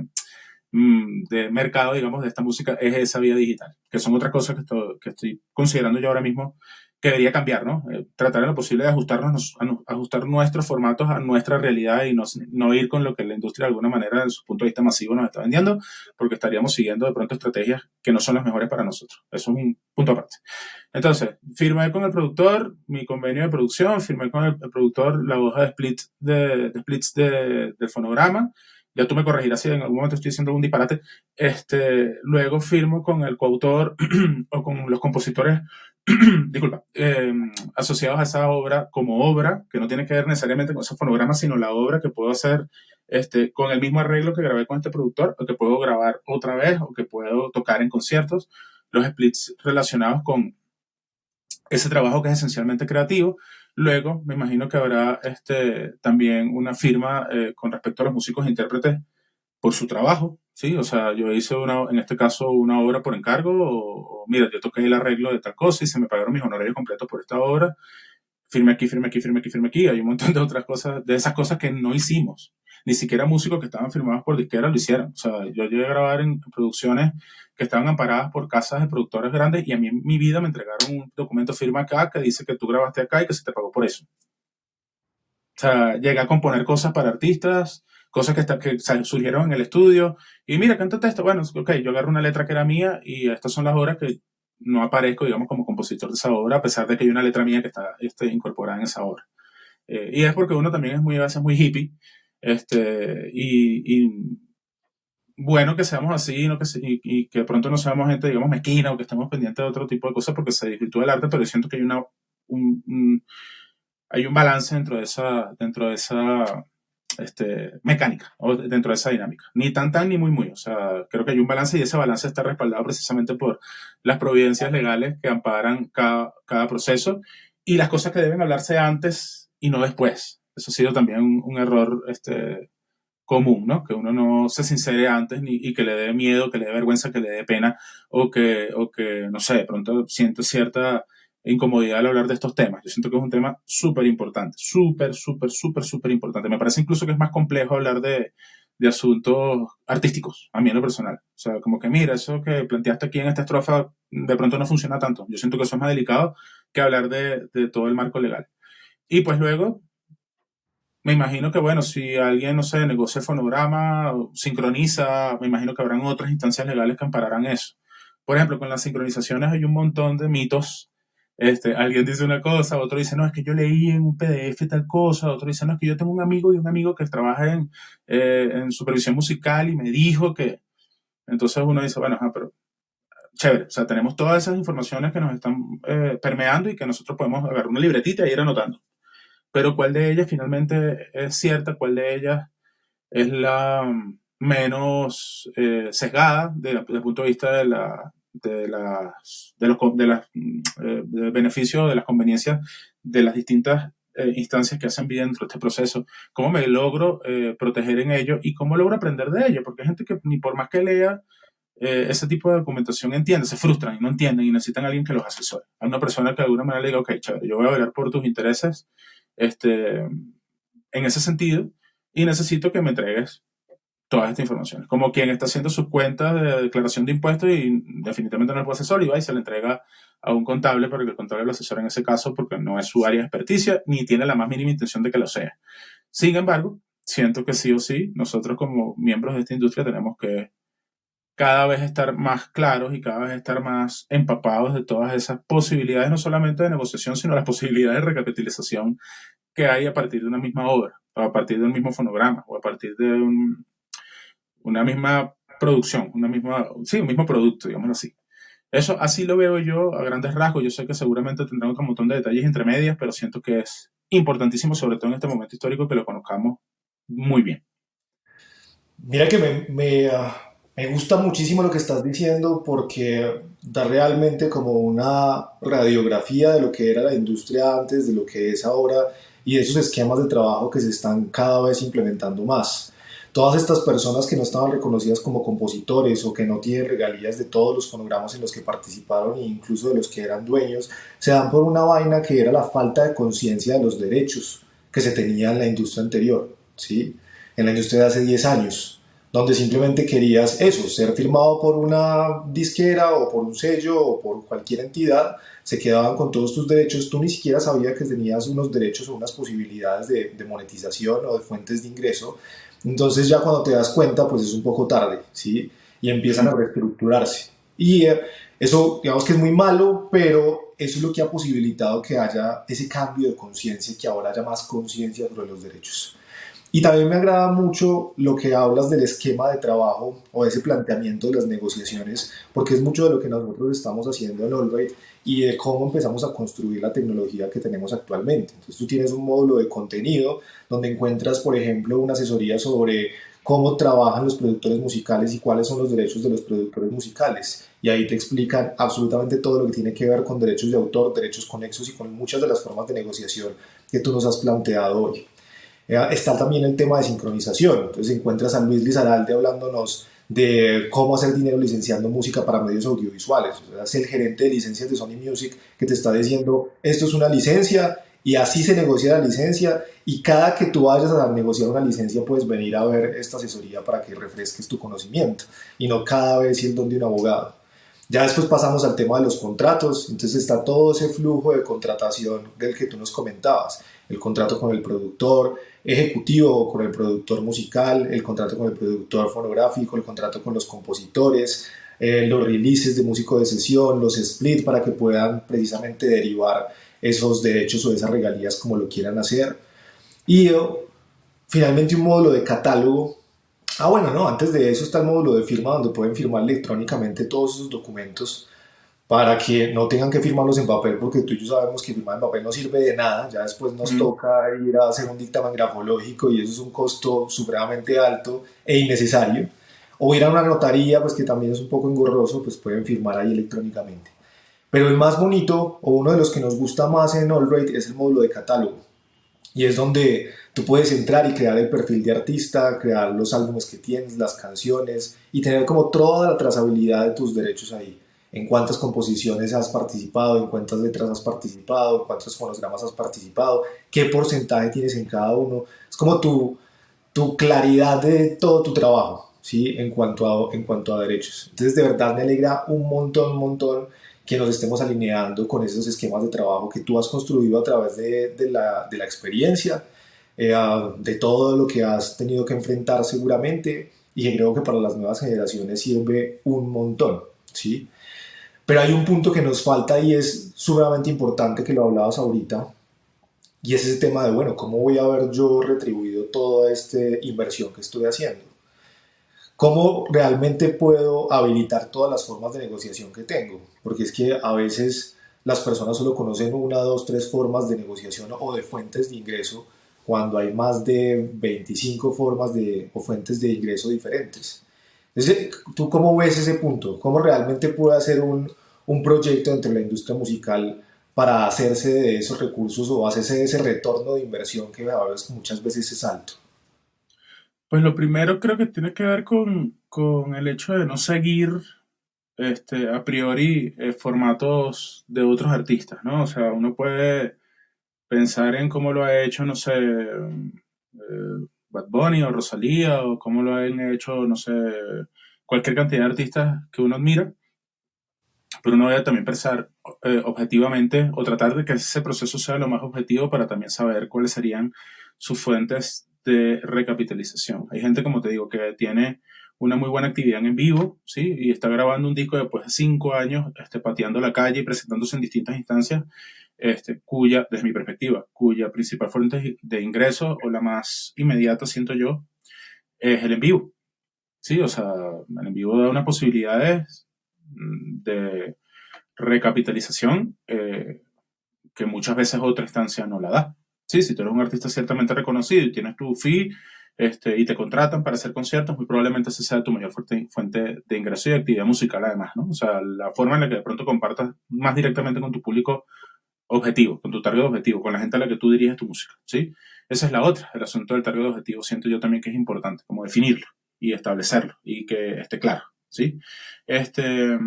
[SPEAKER 1] mercado, digamos, de esta música es esa vía digital, que son otras cosas que estoy considerando yo ahora mismo que debería cambiar, ¿no? Tratar en lo posible de ajustar nuestros formatos a nuestra realidad y no ir con lo que la industria de alguna manera, desde su punto de vista masivo, nos está vendiendo, porque estaríamos siguiendo de pronto estrategias que no son las mejores para nosotros. Eso es un punto aparte. Entonces, firmé con el productor mi convenio de producción, firmé con el productor la hoja de splits del fonograma. Ya tú me corregirás si en algún momento estoy diciendo algún disparate. Luego firmo con el coautor o con los compositores disculpa, asociados a esa obra como obra, que no tiene que ver necesariamente con esos fonogramas, sino la obra que puedo hacer con el mismo arreglo que grabé con este productor, o que puedo grabar otra vez, o que puedo tocar en conciertos, los splits relacionados con ese trabajo que es esencialmente creativo. Luego, me imagino que habrá también una firma con respecto a los músicos e intérpretes por su trabajo, ¿sí? O sea, yo hice en este caso una obra por encargo, o mira, yo toqué el arreglo de tal cosa y se me pagaron mis honorarios completos por esta obra, firme aquí, firme aquí, firme aquí, firme aquí. Hay un montón de otras cosas, de esas cosas que no hicimos. Ni siquiera músicos que estaban firmados por disqueras lo hicieron. O sea, yo llegué a grabar en producciones que estaban amparadas por casas de productores grandes y a mí en mi vida me entregaron un documento firma acá que dice que tú grabaste acá y que se te pagó por eso. O sea, llegué a componer cosas para artistas, cosas que surgieron en el estudio. Y mira, cántate esto. Bueno, ok, yo agarro una letra que era mía y estas son las obras que no aparezco, digamos, como compositor de esa obra, a pesar de que hay una letra mía que está incorporada en esa obra. Y es porque uno también a veces muy hippie. Y bueno que seamos así, ¿no? Y que de pronto no seamos gente, digamos, mezquina o que estemos pendientes de otro tipo de cosas porque se disfrutó el arte, pero yo siento que hay hay un balance dentro de esa mecánica o dentro de esa dinámica. Ni tan ni muy muy. O sea, creo que hay un balance y ese balance está respaldado precisamente por las providencias legales que amparan cada proceso y las cosas que deben hablarse antes y no después. Eso ha sido también un error común, ¿no? Que uno no se sincere antes y que le dé miedo, que le dé vergüenza, que le dé pena o que no sé, de pronto siente cierta incomodidad al hablar de estos temas. Yo siento que es un tema súper importante, súper, súper, súper, súper importante. Me parece incluso que es más complejo hablar de asuntos artísticos, a mí en lo personal. O sea, como que mira, eso que planteaste aquí en esta estrofa de pronto no funciona tanto. Yo siento que eso es más delicado que hablar de todo el marco legal. Y pues luego, me imagino que, bueno, si alguien, no sé, negocia el fonograma, o sincroniza, me imagino que habrán otras instancias legales que ampararán eso. Por ejemplo, con las sincronizaciones hay un montón de mitos. Alguien dice una cosa, otro dice, no, es que yo leí en un PDF tal cosa, otro dice, no, es que yo tengo un amigo y un amigo que trabaja en supervisión musical y me dijo que... Entonces uno dice, bueno, ajá, pero chévere, o sea, tenemos todas esas informaciones que nos están permeando y que nosotros podemos agarrar una libretita e ir anotando. Pero ¿cuál de ellas finalmente es cierta? ¿Cuál de ellas es la menos sesgada desde el punto de vista del beneficio, de las conveniencias de las distintas instancias que hacen vida dentro de este proceso? ¿Cómo me logro proteger en ello y cómo logro aprender de ello? Porque hay gente que ni por más que lea ese tipo de documentación entiende, se frustran y no entienden y necesitan a alguien que los asesore. A una persona que de alguna manera le diga, ok, chévere, yo voy a velar por tus intereses en ese sentido y necesito que me entregues toda esta información. Como quien está haciendo sus cuentas de declaración de impuestos y definitivamente no es asesor y va y se le entrega a un contable para que el contable lo asesore en ese caso porque no es su área de experticia ni tiene la más mínima intención de que lo sea. Sin embargo, siento que sí o sí, nosotros como miembros de esta industria tenemos que cada vez estar más claros y cada vez estar más empapados de todas esas posibilidades, no solamente de negociación, sino las posibilidades de recapitalización que hay a partir de una misma obra, o a partir del mismo fonograma, o a partir de una misma producción, sí, un mismo producto, digámoslo así. Eso así lo veo yo a grandes rasgos. Yo sé que seguramente tendrán otro montón de detalles entre medias, pero siento que es importantísimo, sobre todo en este momento histórico, que lo conozcamos muy bien.
[SPEAKER 2] Mira que me gusta muchísimo lo que estás diciendo porque da realmente como una radiografía de lo que era la industria antes, de lo que es ahora y de esos esquemas de trabajo que se están cada vez implementando más. Todas estas personas que no estaban reconocidas como compositores o que no tienen regalías de todos los fonogramas en los que participaron e incluso de los que eran dueños, se dan por una vaina que era la falta de conciencia de los derechos que se tenía en la industria anterior, ¿sí? En la industria de hace 10 años, donde simplemente querías eso, ser firmado por una disquera o por un sello o por cualquier entidad, se quedaban con todos tus derechos, tú ni siquiera sabías que tenías unos derechos o unas posibilidades de monetización o de fuentes de ingreso, entonces ya cuando te das cuenta, pues es un poco tarde, ¿sí? Y empiezan a reestructurarse. Y eso, digamos que es muy malo, pero eso es lo que ha posibilitado que haya ese cambio de conciencia y que ahora haya más conciencia sobre los derechos. Y también me agrada mucho lo que hablas del esquema de trabajo o ese planteamiento de las negociaciones, porque es mucho de lo que nosotros estamos haciendo en Allrite y de cómo empezamos a construir la tecnología que tenemos actualmente. Entonces tú tienes un módulo de contenido donde encuentras, por ejemplo, una asesoría sobre cómo trabajan los productores musicales y cuáles son los derechos de los productores musicales. Y ahí te explican absolutamente todo lo que tiene que ver con derechos de autor, derechos conexos y con muchas de las formas de negociación que tú nos has planteado hoy. Está también el tema de sincronización. Entonces encuentras a Luis Lizaralde hablándonos de cómo hacer dinero licenciando música para medios audiovisuales. O sea, es el gerente de licencias de Sony Music que te está diciendo, esto es una licencia y así se negocia la licencia y cada que tú vayas a negociar una licencia puedes venir a ver esta asesoría para que refresques tu conocimiento y no cada vez ir donde un abogado. Ya después pasamos al tema de los contratos, entonces está todo ese flujo de contratación del que tú nos comentabas, el contrato con el productor ejecutivo, con el productor musical, el contrato con el productor fonográfico, el contrato con los compositores, los releases de músico de sesión, los split para que puedan precisamente derivar esos derechos o esas regalías como lo quieran hacer. Y finalmente un módulo de catálogo. Ah, bueno, no, antes de eso está el módulo de firma donde pueden firmar electrónicamente todos esos documentos para que no tengan que firmarlos en papel, porque tú y yo sabemos que firmar en papel no sirve de nada, ya después nos
[SPEAKER 1] Mm.
[SPEAKER 2] toca ir a hacer un dictamen grafológico y eso es un costo supremamente alto e innecesario. O ir a una notaría, pues que también es un poco engorroso, pues pueden firmar ahí electrónicamente. Pero el más bonito, o uno de los que nos gusta más en Allrate, es el módulo de catálogo. Y es donde tú puedes entrar y crear el perfil de artista, crear los álbumes que tienes, las canciones y tener como toda la trazabilidad de tus derechos ahí. En cuántas composiciones has participado, en cuántas letras has participado, en cuántos fonogramas has participado, qué porcentaje tienes en cada uno. Es como tu claridad de todo tu trabajo, ¿sí? En cuanto a derechos. Entonces, de verdad me alegra un montón que nos estemos alineando con esos esquemas de trabajo que tú has construido a través de la experiencia, de todo lo que has tenido que enfrentar seguramente y que creo que para las nuevas generaciones sirve un montón, ¿sí? Pero hay un punto que nos falta y es sumamente importante que lo hablabas ahorita, y es ese tema de, bueno, ¿cómo voy a haber yo retribuido toda esta inversión que estoy haciendo? ¿Cómo realmente puedo habilitar todas las formas de negociación que tengo? Porque es que a veces las personas solo conocen una, dos, tres formas de negociación o de fuentes de ingreso cuando hay más de 25 formas o fuentes de ingreso diferentes. Entonces, ¿tú cómo ves ese punto? ¿Cómo realmente puede hacer un proyecto dentro de la industria musical para hacerse de esos recursos o hacerse de ese retorno de inversión que a veces, muchas veces es alto?
[SPEAKER 1] Pues lo primero creo que tiene que ver con el hecho de no seguir a priori formatos de otros artistas, ¿no? O sea, uno puede pensar en cómo lo ha hecho, no sé, Bad Bunny o Rosalía, o cómo lo han hecho, no sé, cualquier cantidad de artistas que uno admira, pero uno debe también pensar objetivamente o tratar de que ese proceso sea lo más objetivo para también saber cuáles serían sus fuentes de recapitalización. Hay gente, como te digo, que tiene una muy buena actividad en vivo, ¿sí? Y está grabando un disco después de 5 años, pateando la calle y presentándose en distintas instancias, cuya, desde mi perspectiva, cuya principal fuente de ingreso o la más inmediata, siento yo, es el en vivo, ¿sí? O sea, el en vivo da unas posibilidades de recapitalización que muchas veces otra instancia no la da. Sí, si tú eres un artista ciertamente reconocido y tienes tu fee y te contratan para hacer conciertos, muy probablemente esa sea tu mayor fuente de ingreso y de actividad musical además, ¿no? O sea, la forma en la que de pronto compartas más directamente con tu público objetivo, con tu target objetivo, con la gente a la que tú diriges tu música, ¿sí? Esa es la otra, el asunto del target objetivo, siento yo también que es importante, como definirlo y establecerlo y que esté claro, ¿sí? Este,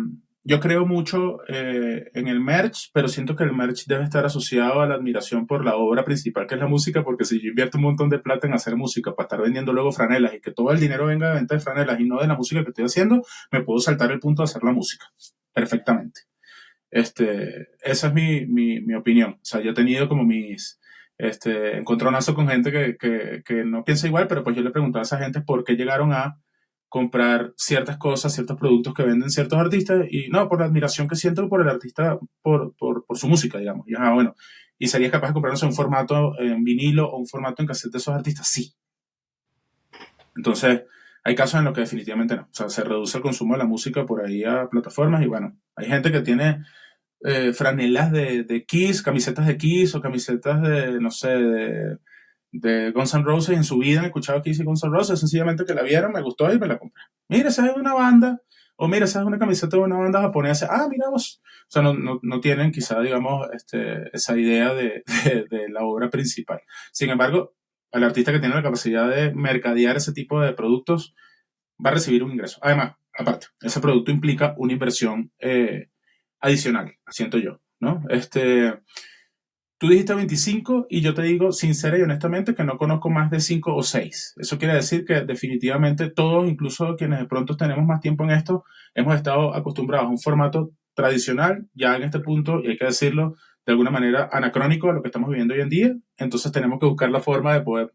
[SPEAKER 1] yo creo mucho en el merch, pero siento que el merch debe estar asociado a la admiración por la obra principal, que es la música, porque si yo invierto un montón de plata en hacer música para estar vendiendo luego franelas y que todo el dinero venga de venta de franelas y no de la música que estoy haciendo, me puedo saltar el punto de hacer la música perfectamente. Esa es mi opinión. O sea, yo he tenido como mis encontronazos con gente que no piensa igual, pero pues yo le preguntaba a esa gente por qué llegaron a comprar ciertas cosas, ciertos productos que venden ciertos artistas, y no, por la admiración que siento por el artista, por su música, digamos. Y bueno, ¿y serías capaz de comprarnos un formato en vinilo o un formato en cassette de esos artistas? Sí. Entonces, hay casos en los que definitivamente no. O sea, se reduce el consumo de la música por ahí a plataformas y bueno, hay gente que tiene franelas de Kiss, camisetas de Kiss o camisetas de, no sé, de Guns N' Roses. En su vida han escuchado Kiss y Guns N' Roses, sencillamente que la vieron, me gustó y me la compré. Mira, esa es una banda, o mira, esa es una camiseta de una banda japonesa. Ah, mira vos. O sea, no tienen quizá, digamos, esa idea de la obra principal. Sin embargo, el artista que tiene la capacidad de mercadear ese tipo de productos va a recibir un ingreso. Además, aparte, ese producto implica una inversión adicional, siento yo, ¿no? Tú dijiste 25 y yo te digo sincera y honestamente que no conozco más de 5 o 6. Eso quiere decir que definitivamente todos, incluso quienes de pronto tenemos más tiempo en esto, hemos estado acostumbrados a un formato tradicional, ya en este punto, y hay que decirlo de alguna manera anacrónico a lo que estamos viviendo hoy en día. Entonces tenemos que buscar la forma de poder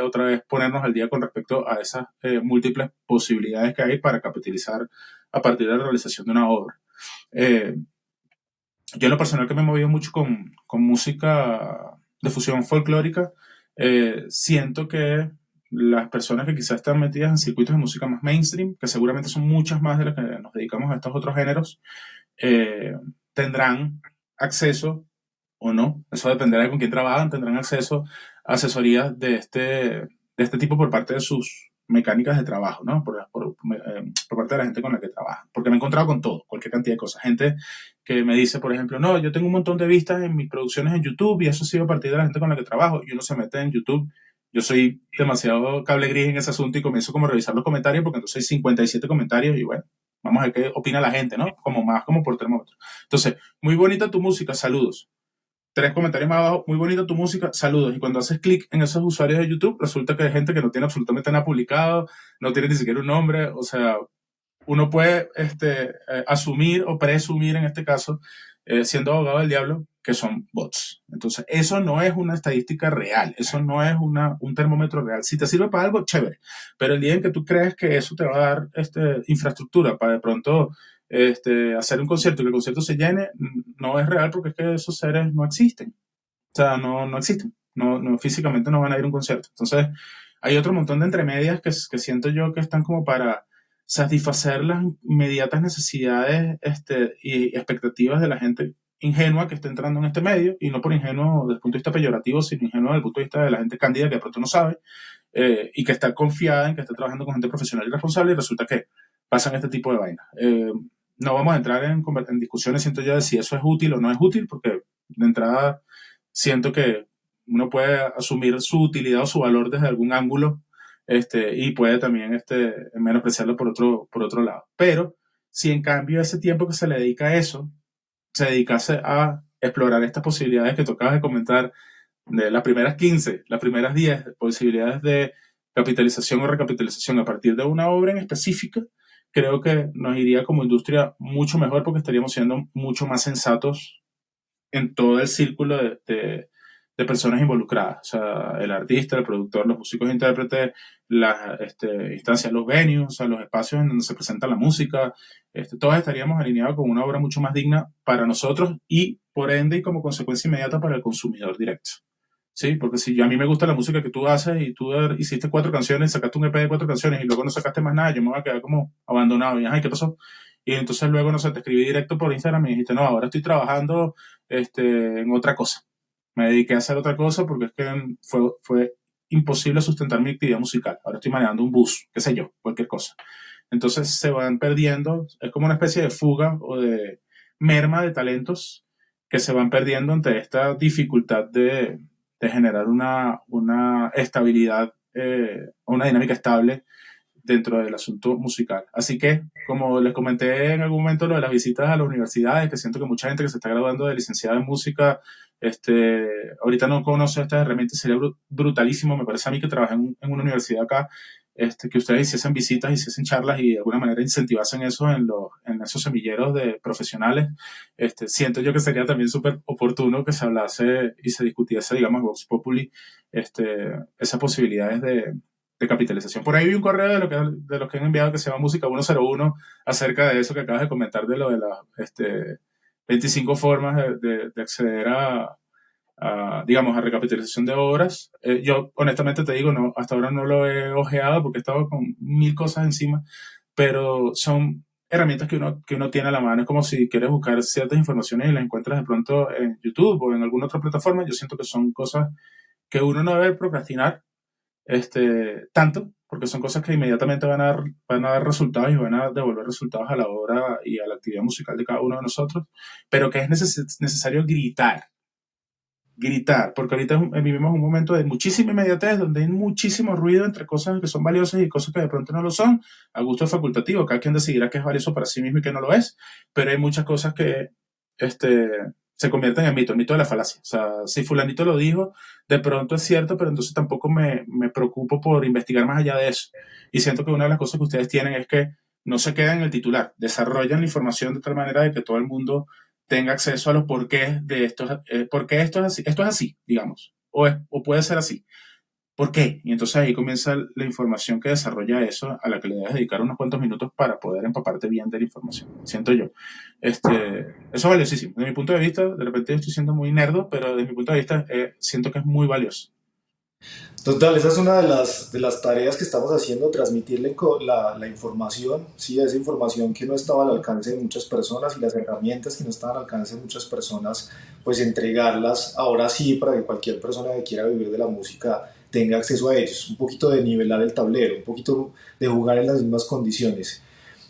[SPEAKER 1] otra vez ponernos al día con respecto a esas múltiples posibilidades que hay para capitalizar a partir de la realización de una obra. Eh, yo en lo personal que me he movido mucho con música de fusión folclórica, siento que las personas que quizás están metidas en circuitos de música más mainstream, que seguramente son muchas más de las que nos dedicamos a estos otros géneros, eh, tendrán acceso o no, eso dependerá de con quién trabajan, tendrán acceso a asesorías de este tipo por parte de sus mecánicas de trabajo, ¿no? Por parte de la gente con la que trabajan. Porque me he encontrado con todo, cualquier cantidad de cosas. Gente que me dice, por ejemplo, no, yo tengo un montón de vistas en mis producciones en YouTube y eso ha sido a partir de la gente con la que trabajo. Y uno se mete en YouTube. Yo soy demasiado cable gris en ese asunto y comienzo como a revisar los comentarios porque entonces hay 57 comentarios y bueno, vamos a ver qué opina la gente, ¿no? Como más como por termómetro. Entonces, muy bonita tu música, saludos. tres comentarios más abajo, muy bonita tu música, saludos. Y cuando haces clic en esos usuarios de YouTube, resulta que hay gente que no tiene absolutamente nada publicado, no tiene ni siquiera un nombre, o sea, uno puede asumir o presumir en este caso, siendo abogado del diablo, que son bots. Entonces, eso no es una estadística real, eso no es un termómetro real. Si te sirve para algo, chévere, pero el día en que tú crees que eso te va a dar infraestructura para de pronto hacer un concierto y que el concierto se llene, no es real porque es que esos seres no existen. O sea, no existen. Físicamente no van a ir a un concierto. Entonces, hay otro montón de entremedias que siento yo que están como para satisfacer las inmediatas necesidades y expectativas de la gente ingenua que está entrando en este medio, y no por ingenuo desde el punto de vista peyorativo, sino ingenuo desde el punto de vista de la gente cándida que de pronto no sabe, y que está confiada en que está trabajando con gente profesional y responsable, y resulta que pasan este tipo de vainas. No vamos a entrar en discusiones, siento yo, de si eso es útil o no es útil, porque de entrada siento que uno puede asumir su utilidad o su valor desde algún ángulo, y puede también menospreciarlo por otro lado. Pero si en cambio ese tiempo que se le dedica a eso, se dedicase a explorar estas posibilidades que tocabas de comentar, de las primeras 15, las primeras 10 posibilidades de capitalización o recapitalización a partir de una obra en específica, creo que nos iría como industria mucho mejor, porque estaríamos siendo mucho más sensatos en todo el círculo de personas involucradas. O sea, el artista, el productor, los músicos, intérpretes, las instancias, los venues, o sea, los espacios en donde se presenta la música, todos estaríamos alineados con una obra mucho más digna para nosotros y, por ende, y como consecuencia inmediata, para el consumidor directo. Sí, porque si a mí me gusta la música que tú haces y tú hiciste 4 canciones, sacaste un EP de 4 canciones y luego no sacaste más nada, yo me voy a quedar como abandonado. Y, ay, ¿qué pasó? Y entonces luego, no sé, te escribí directo por Instagram y dijiste, no, ahora estoy trabajando en otra cosa. Me dediqué a hacer otra cosa porque es que fue imposible sustentar mi actividad musical. Ahora estoy manejando un bus, qué sé yo, cualquier cosa. Entonces se van perdiendo, es como una especie de fuga o de merma de talentos que se van perdiendo ante esta dificultad de generar una estabilidad, una dinámica estable dentro del asunto musical. Así que, como les comenté en algún momento, lo de las visitas a las universidades, que siento que mucha gente que se está graduando de licenciada en música, ahorita no conoce estas herramientas, sería brutalísimo, me parece a mí, que trabajé en una universidad acá, que ustedes hiciesen visitas, hiciesen charlas y de alguna manera incentivasen eso en esos semilleros de profesionales. Siento yo que sería también súper oportuno que se hablase y se discutiese, digamos, Vox Populi, esas posibilidades de capitalización. Por ahí vi un correo de los que han enviado que se llama Música 101 acerca de eso que acabas de comentar, de lo de las 25 formas de acceder digamos, a recapitalización de obras. Yo honestamente te digo, no, hasta ahora no lo he ojeado porque he estado con 1000 cosas encima, pero son herramientas que uno tiene a la mano. Es como si quieres buscar ciertas informaciones y las encuentras de pronto en YouTube o en alguna otra plataforma. Yo siento que son cosas que uno no debe procrastinar tanto, porque son cosas que inmediatamente van a dar resultados y van a devolver resultados a la obra y a la actividad musical de cada uno de nosotros, pero que es necesario gritar, porque ahorita vivimos un momento de muchísima inmediatez, donde hay muchísimo ruido entre cosas que son valiosas y cosas que de pronto no lo son, a gusto facultativo, cada quien decidirá que es valioso para sí mismo y que no lo es, pero hay muchas cosas que se convierten en mito, el mito de la falacia. O sea, si fulanito lo dijo, de pronto es cierto, pero entonces tampoco me preocupo por investigar más allá de eso. Y siento que una de las cosas que ustedes tienen es que no se quedan en el titular, desarrollan la información de tal manera de que todo el mundo tenga acceso a los porqués de esto, por qué esto es así, digamos, o puede ser así. ¿Por qué? Y entonces ahí comienza la información que desarrolla eso, a la que le debes dedicar unos cuantos minutos para poder empaparte bien de la información, siento yo. Eso es valiosísimo. Desde mi punto de vista, de repente estoy siendo muy nerdo, pero desde mi punto de vista siento que es muy valioso.
[SPEAKER 2] Total, esa es una de las tareas que estamos haciendo, transmitirle la información, ¿sí? Esa información que no estaba al alcance de muchas personas y las herramientas que no estaban al alcance de muchas personas, pues entregarlas ahora sí para que cualquier persona que quiera vivir de la música tenga acceso a ellos. Un poquito de nivelar el tablero, un poquito de jugar en las mismas condiciones.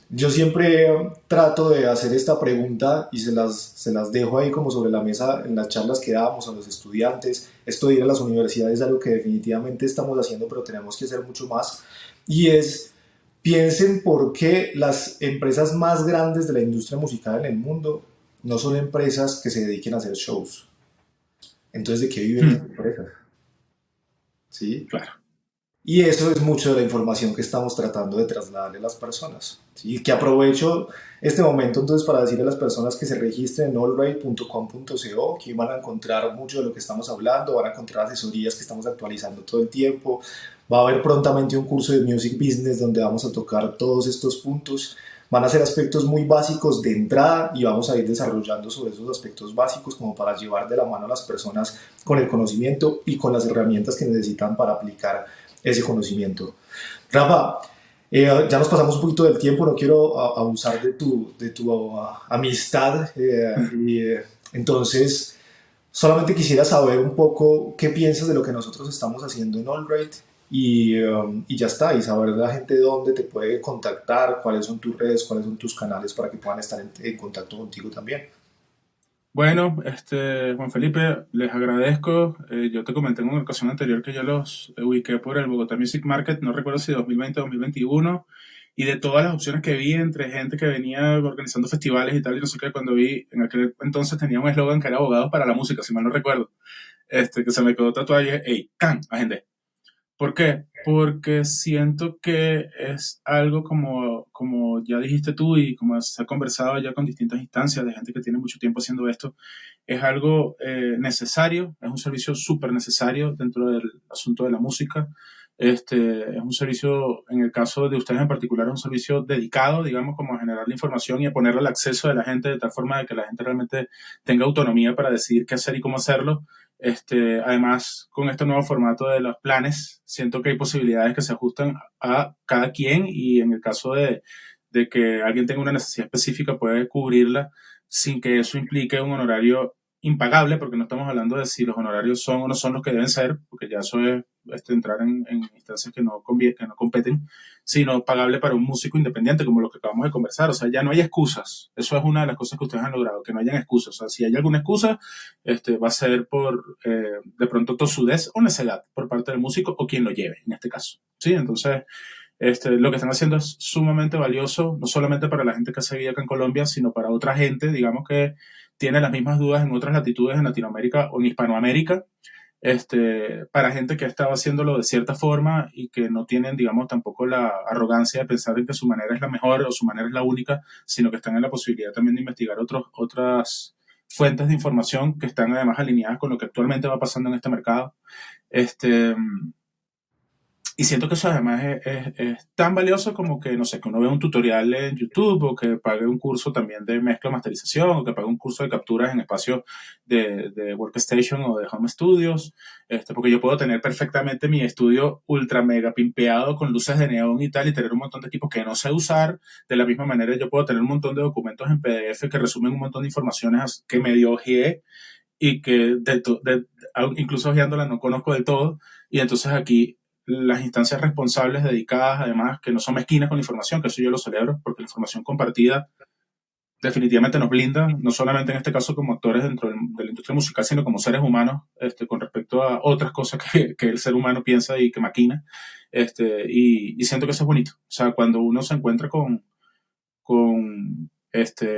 [SPEAKER 2] Yo siempre trato de hacer esta pregunta y se las dejo ahí como sobre la mesa en las charlas que damos a los estudiantes. Esto de ir a las universidades es algo que definitivamente estamos haciendo, pero tenemos que hacer mucho más. Y es, piensen por qué las empresas más grandes de la industria musical en el mundo no son empresas que se dediquen a hacer shows. Entonces, ¿de qué viven esas
[SPEAKER 1] Hmm,
[SPEAKER 2] empresas? ¿Sí?
[SPEAKER 1] claro.
[SPEAKER 2] Y eso es mucho de la información que estamos tratando de trasladarle a las personas. ¿Sí? Que aprovecho este momento entonces para decirle a las personas que se registren en allrate.com.co, que van a encontrar mucho de lo que estamos hablando, van a encontrar asesorías que estamos actualizando todo el tiempo. Va a haber prontamente un curso de Music Business donde vamos a tocar todos estos puntos. Van a ser aspectos muy básicos de entrada y vamos a ir desarrollando sobre esos aspectos básicos como para llevar de la mano a las personas con el conocimiento y con las herramientas que necesitan para aplicar ese conocimiento. Rafa, ya nos pasamos un poquito del tiempo, no quiero abusar de tu amistad. Entonces, solamente quisiera saber un poco qué piensas de lo que nosotros estamos haciendo en AllRate y ya está, y saber la gente dónde te puede contactar, cuáles son tus redes, cuáles son tus canales para que puedan estar en contacto contigo también.
[SPEAKER 1] Bueno, Juan Felipe, les agradezco. Yo te comenté en una ocasión anterior que yo los ubiqué por el Bogotá Music Market, no recuerdo si 2020 o 2021, y de todas las opciones que vi entre gente que venía organizando festivales y tal, y no sé qué, cuando vi, en aquel entonces tenía un eslogan que era Abogados para la Música, si mal no recuerdo, que se me quedó tatuado y dije, hey, can, agende. ¿Por qué? Porque siento que es algo como ya dijiste tú y como se ha conversado ya con distintas instancias de gente que tiene mucho tiempo haciendo esto, es algo necesario, es un servicio súper necesario dentro del asunto de la música. Es un servicio, en el caso de ustedes en particular, es un servicio dedicado, digamos, como a generar la información y a ponerle al acceso de la gente de tal forma de que la gente realmente tenga autonomía para decidir qué hacer y cómo hacerlo. Además, con este nuevo formato de los planes, siento que hay posibilidades que se ajustan a cada quien y en el caso de que alguien tenga una necesidad específica puede cubrirla sin que eso implique un honorario impagable, porque no estamos hablando de si los honorarios son o no son los que deben ser, porque ya eso es entrar en instancias que no competen, sino pagable para un músico independiente, como lo que acabamos de conversar. O sea, ya no hay excusas. Eso es una de las cosas que ustedes han logrado, que no hayan excusas. O sea, si hay alguna excusa, va a ser por de pronto tosudez o necedad por parte del músico o quien lo lleve, en este caso. Sí, entonces lo que están haciendo es sumamente valioso, no solamente para la gente que se vive acá en Colombia, sino para otra gente, digamos que tiene las mismas dudas en otras latitudes en Latinoamérica o en Hispanoamérica, para gente que ha estado haciéndolo de cierta forma y que no tienen, digamos, tampoco la arrogancia de pensar en que su manera es la mejor o su manera es la única, sino que están en la posibilidad también de investigar otras fuentes de información que están además alineadas con lo que actualmente va pasando en este mercado. Este, y siento que eso además es tan valioso como que, no sé, que uno vea un tutorial en YouTube o que pague un curso también de mezcla, masterización o que pague un curso de capturas en espacios de Workstation o de Home Studios, porque yo puedo tener perfectamente mi estudio ultra mega pimpeado con luces de neón y tal y tener un montón de equipos que no sé usar. De la misma manera yo puedo tener un montón de documentos en PDF que resumen un montón de informaciones que medio ojeé y que incluso hojeándola no conozco del todo. Y entonces aquí las instancias responsables dedicadas, además, que no son mezquinas con la información, que eso yo lo celebro, porque la información compartida definitivamente nos blinda, no solamente en este caso como actores dentro de la industria musical, sino como seres humanos, con respecto a otras cosas que el ser humano piensa y que maquina. Y siento que eso es bonito. O sea, cuando uno se encuentra con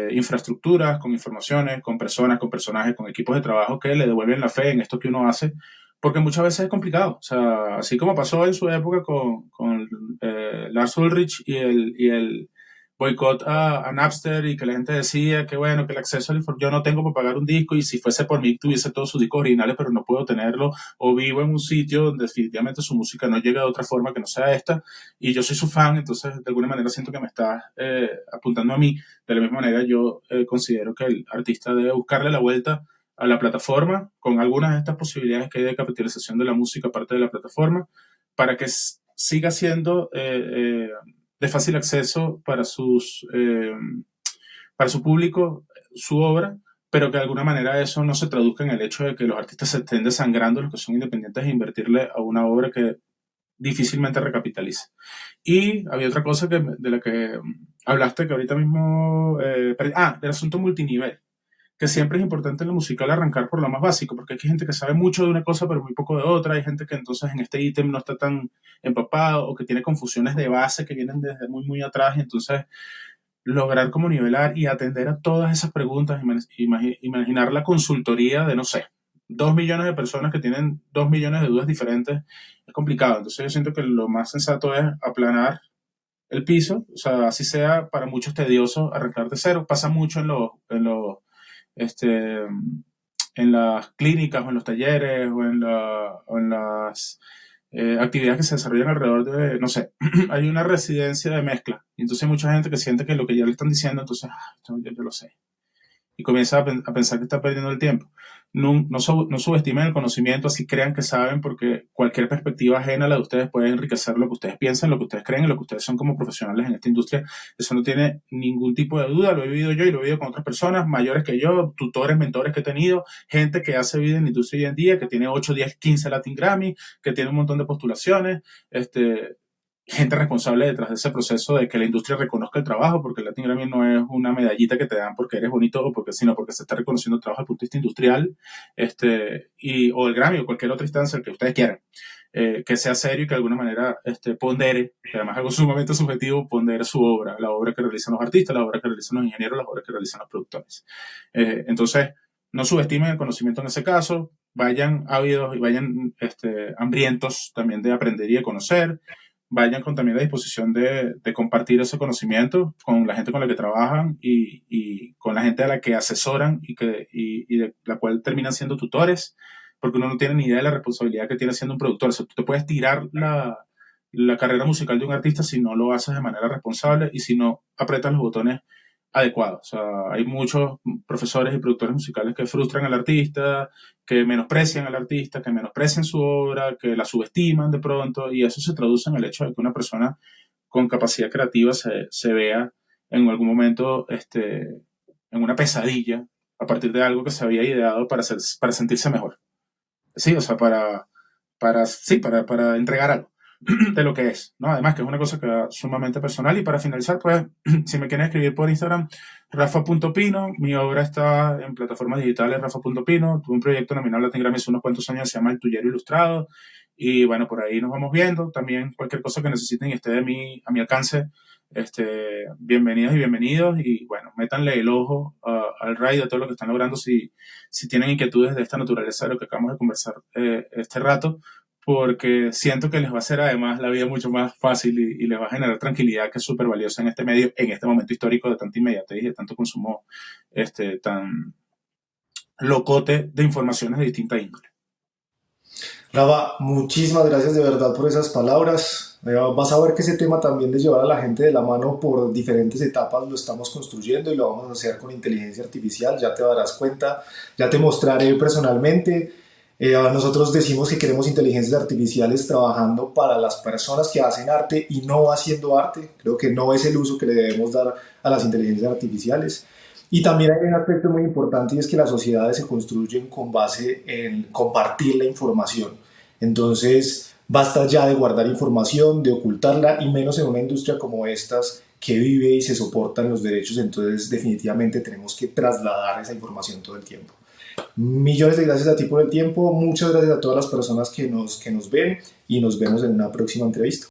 [SPEAKER 1] infraestructuras, con informaciones, con personas, con personajes, con equipos de trabajo que le devuelven la fe en esto que uno hace, porque muchas veces es complicado. O sea, así como pasó en su época con Lars Ulrich y el boicot a Napster y que la gente decía que bueno, que el acceso al yo no tengo para pagar un disco y si fuese por mí tuviese todos sus discos originales pero no puedo tenerlo o vivo en un sitio donde definitivamente su música no llega de otra forma que no sea esta y yo soy su fan, entonces de alguna manera siento que me está apuntando a mí. De la misma manera, yo considero que el artista debe buscarle la vuelta a la plataforma con algunas de estas posibilidades que hay de capitalización de la música aparte de la plataforma para que siga siendo de fácil acceso para su público su obra, pero que de alguna manera eso no se traduzca en el hecho de que los artistas se estén desangrando, los que son independientes, e invertirle a una obra que difícilmente recapitaliza. Y había otra cosa de la que hablaste que ahorita mismo, del asunto multinivel, que siempre es importante en lo musical arrancar por lo más básico, porque hay gente que sabe mucho de una cosa pero muy poco de otra, hay gente que entonces en este ítem no está tan empapado o que tiene confusiones de base que vienen desde muy muy atrás y entonces lograr como nivelar y atender a todas esas preguntas, imaginar la consultoría de, no sé, 2 millones de personas que tienen 2 millones de dudas diferentes, es complicado. Entonces yo siento que lo más sensato es aplanar el piso, o sea, así sea para muchos tedioso arrancar de cero. Pasa mucho este, en las clínicas o en los talleres o en las actividades que se desarrollan alrededor de, no sé, hay una residencia de mezcla. Y entonces hay mucha gente que siente que lo que ya le están diciendo, entonces, esto yo lo sé, y comienza a pensar que está perdiendo el tiempo. No subestimen el conocimiento, así crean que saben, porque cualquier perspectiva ajena a la de ustedes puede enriquecer lo que ustedes piensan, lo que ustedes creen y lo que ustedes son como profesionales en esta industria. Eso no tiene ningún tipo de duda, lo he vivido yo y lo he vivido con otras personas mayores que yo, tutores, mentores que he tenido, gente que hace vida en la industria hoy en día, que tiene 8, 10, 15 Latin Grammy, que tiene un montón de postulaciones, gente responsable detrás de ese proceso de que la industria reconozca el trabajo, porque el Latin Grammy no es una medallita que te dan porque eres bonito o porque, sino porque se está reconociendo el trabajo al punto de vista industrial, o el Grammy o cualquier otra instancia que ustedes quieran, que sea serio y que de alguna manera pondere, que además es algo sumamente subjetivo, pondere su obra, la obra que realizan los artistas, la obra que realizan los ingenieros, la obra que realizan los productores. Entonces, no subestimen el conocimiento en ese caso, vayan ávidos y vayan hambrientos también de aprender y de conocer, vayan con también la disposición de compartir ese conocimiento con la gente con la que trabajan y con la gente a la que asesoran y de la cual terminan siendo tutores, porque uno no tiene ni idea de la responsabilidad que tiene siendo un productor. O sea, tú te puedes tirar la carrera musical de un artista si no lo haces de manera responsable y si no apretas los botones adecuados. O sea, hay muchos profesores y productores musicales que frustran al artista, que menosprecian al artista, que menosprecian su obra, que la subestiman de pronto, y eso se traduce en el hecho de que una persona con capacidad creativa se vea en algún momento en una pesadilla a partir de algo que se había ideado para sentirse mejor. Sí, o sea, para entregar algo de lo que es, ¿no? Además que es una cosa que es sumamente personal. Y para finalizar, pues, si me quieren escribir por Instagram, rafa.pino, mi obra está en plataformas digitales, rafa.pino, tuve un proyecto nominado Latin Grammy hace unos cuantos años, se llama El Tuyero Ilustrado, y bueno, por ahí nos vamos viendo. También cualquier cosa que necesiten y esté a mi alcance, bienvenidas y bienvenidos, y bueno, métanle el ojo al RAI de todo lo que están logrando si tienen inquietudes de esta naturaleza de lo que acabamos de conversar este rato, porque siento que les va a hacer además la vida mucho más fácil y les va a generar tranquilidad, que es súper valiosa en este medio, en este momento histórico de tanta inmediatez y de tanto consumo tan locote de informaciones de distinta índole.
[SPEAKER 2] Rafa, muchísimas gracias de verdad por esas palabras. Vas a ver que ese tema también de llevar a la gente de la mano por diferentes etapas lo estamos construyendo y lo vamos a hacer con inteligencia artificial, ya te darás cuenta, ya te mostraré personalmente. Nosotros decimos que queremos inteligencias artificiales trabajando para las personas que hacen arte y no haciendo arte. Creo que no es el uso que le debemos dar a las inteligencias artificiales. Y también hay un aspecto muy importante y es que las sociedades se construyen con base en compartir la información. Entonces, basta ya de guardar información, de ocultarla y menos en una industria como estas que vive y se soportan los derechos. Entonces, definitivamente tenemos que trasladar esa información todo el tiempo. Millones de gracias a ti por el tiempo, muchas gracias a todas las personas que nos ven y nos vemos en una próxima entrevista.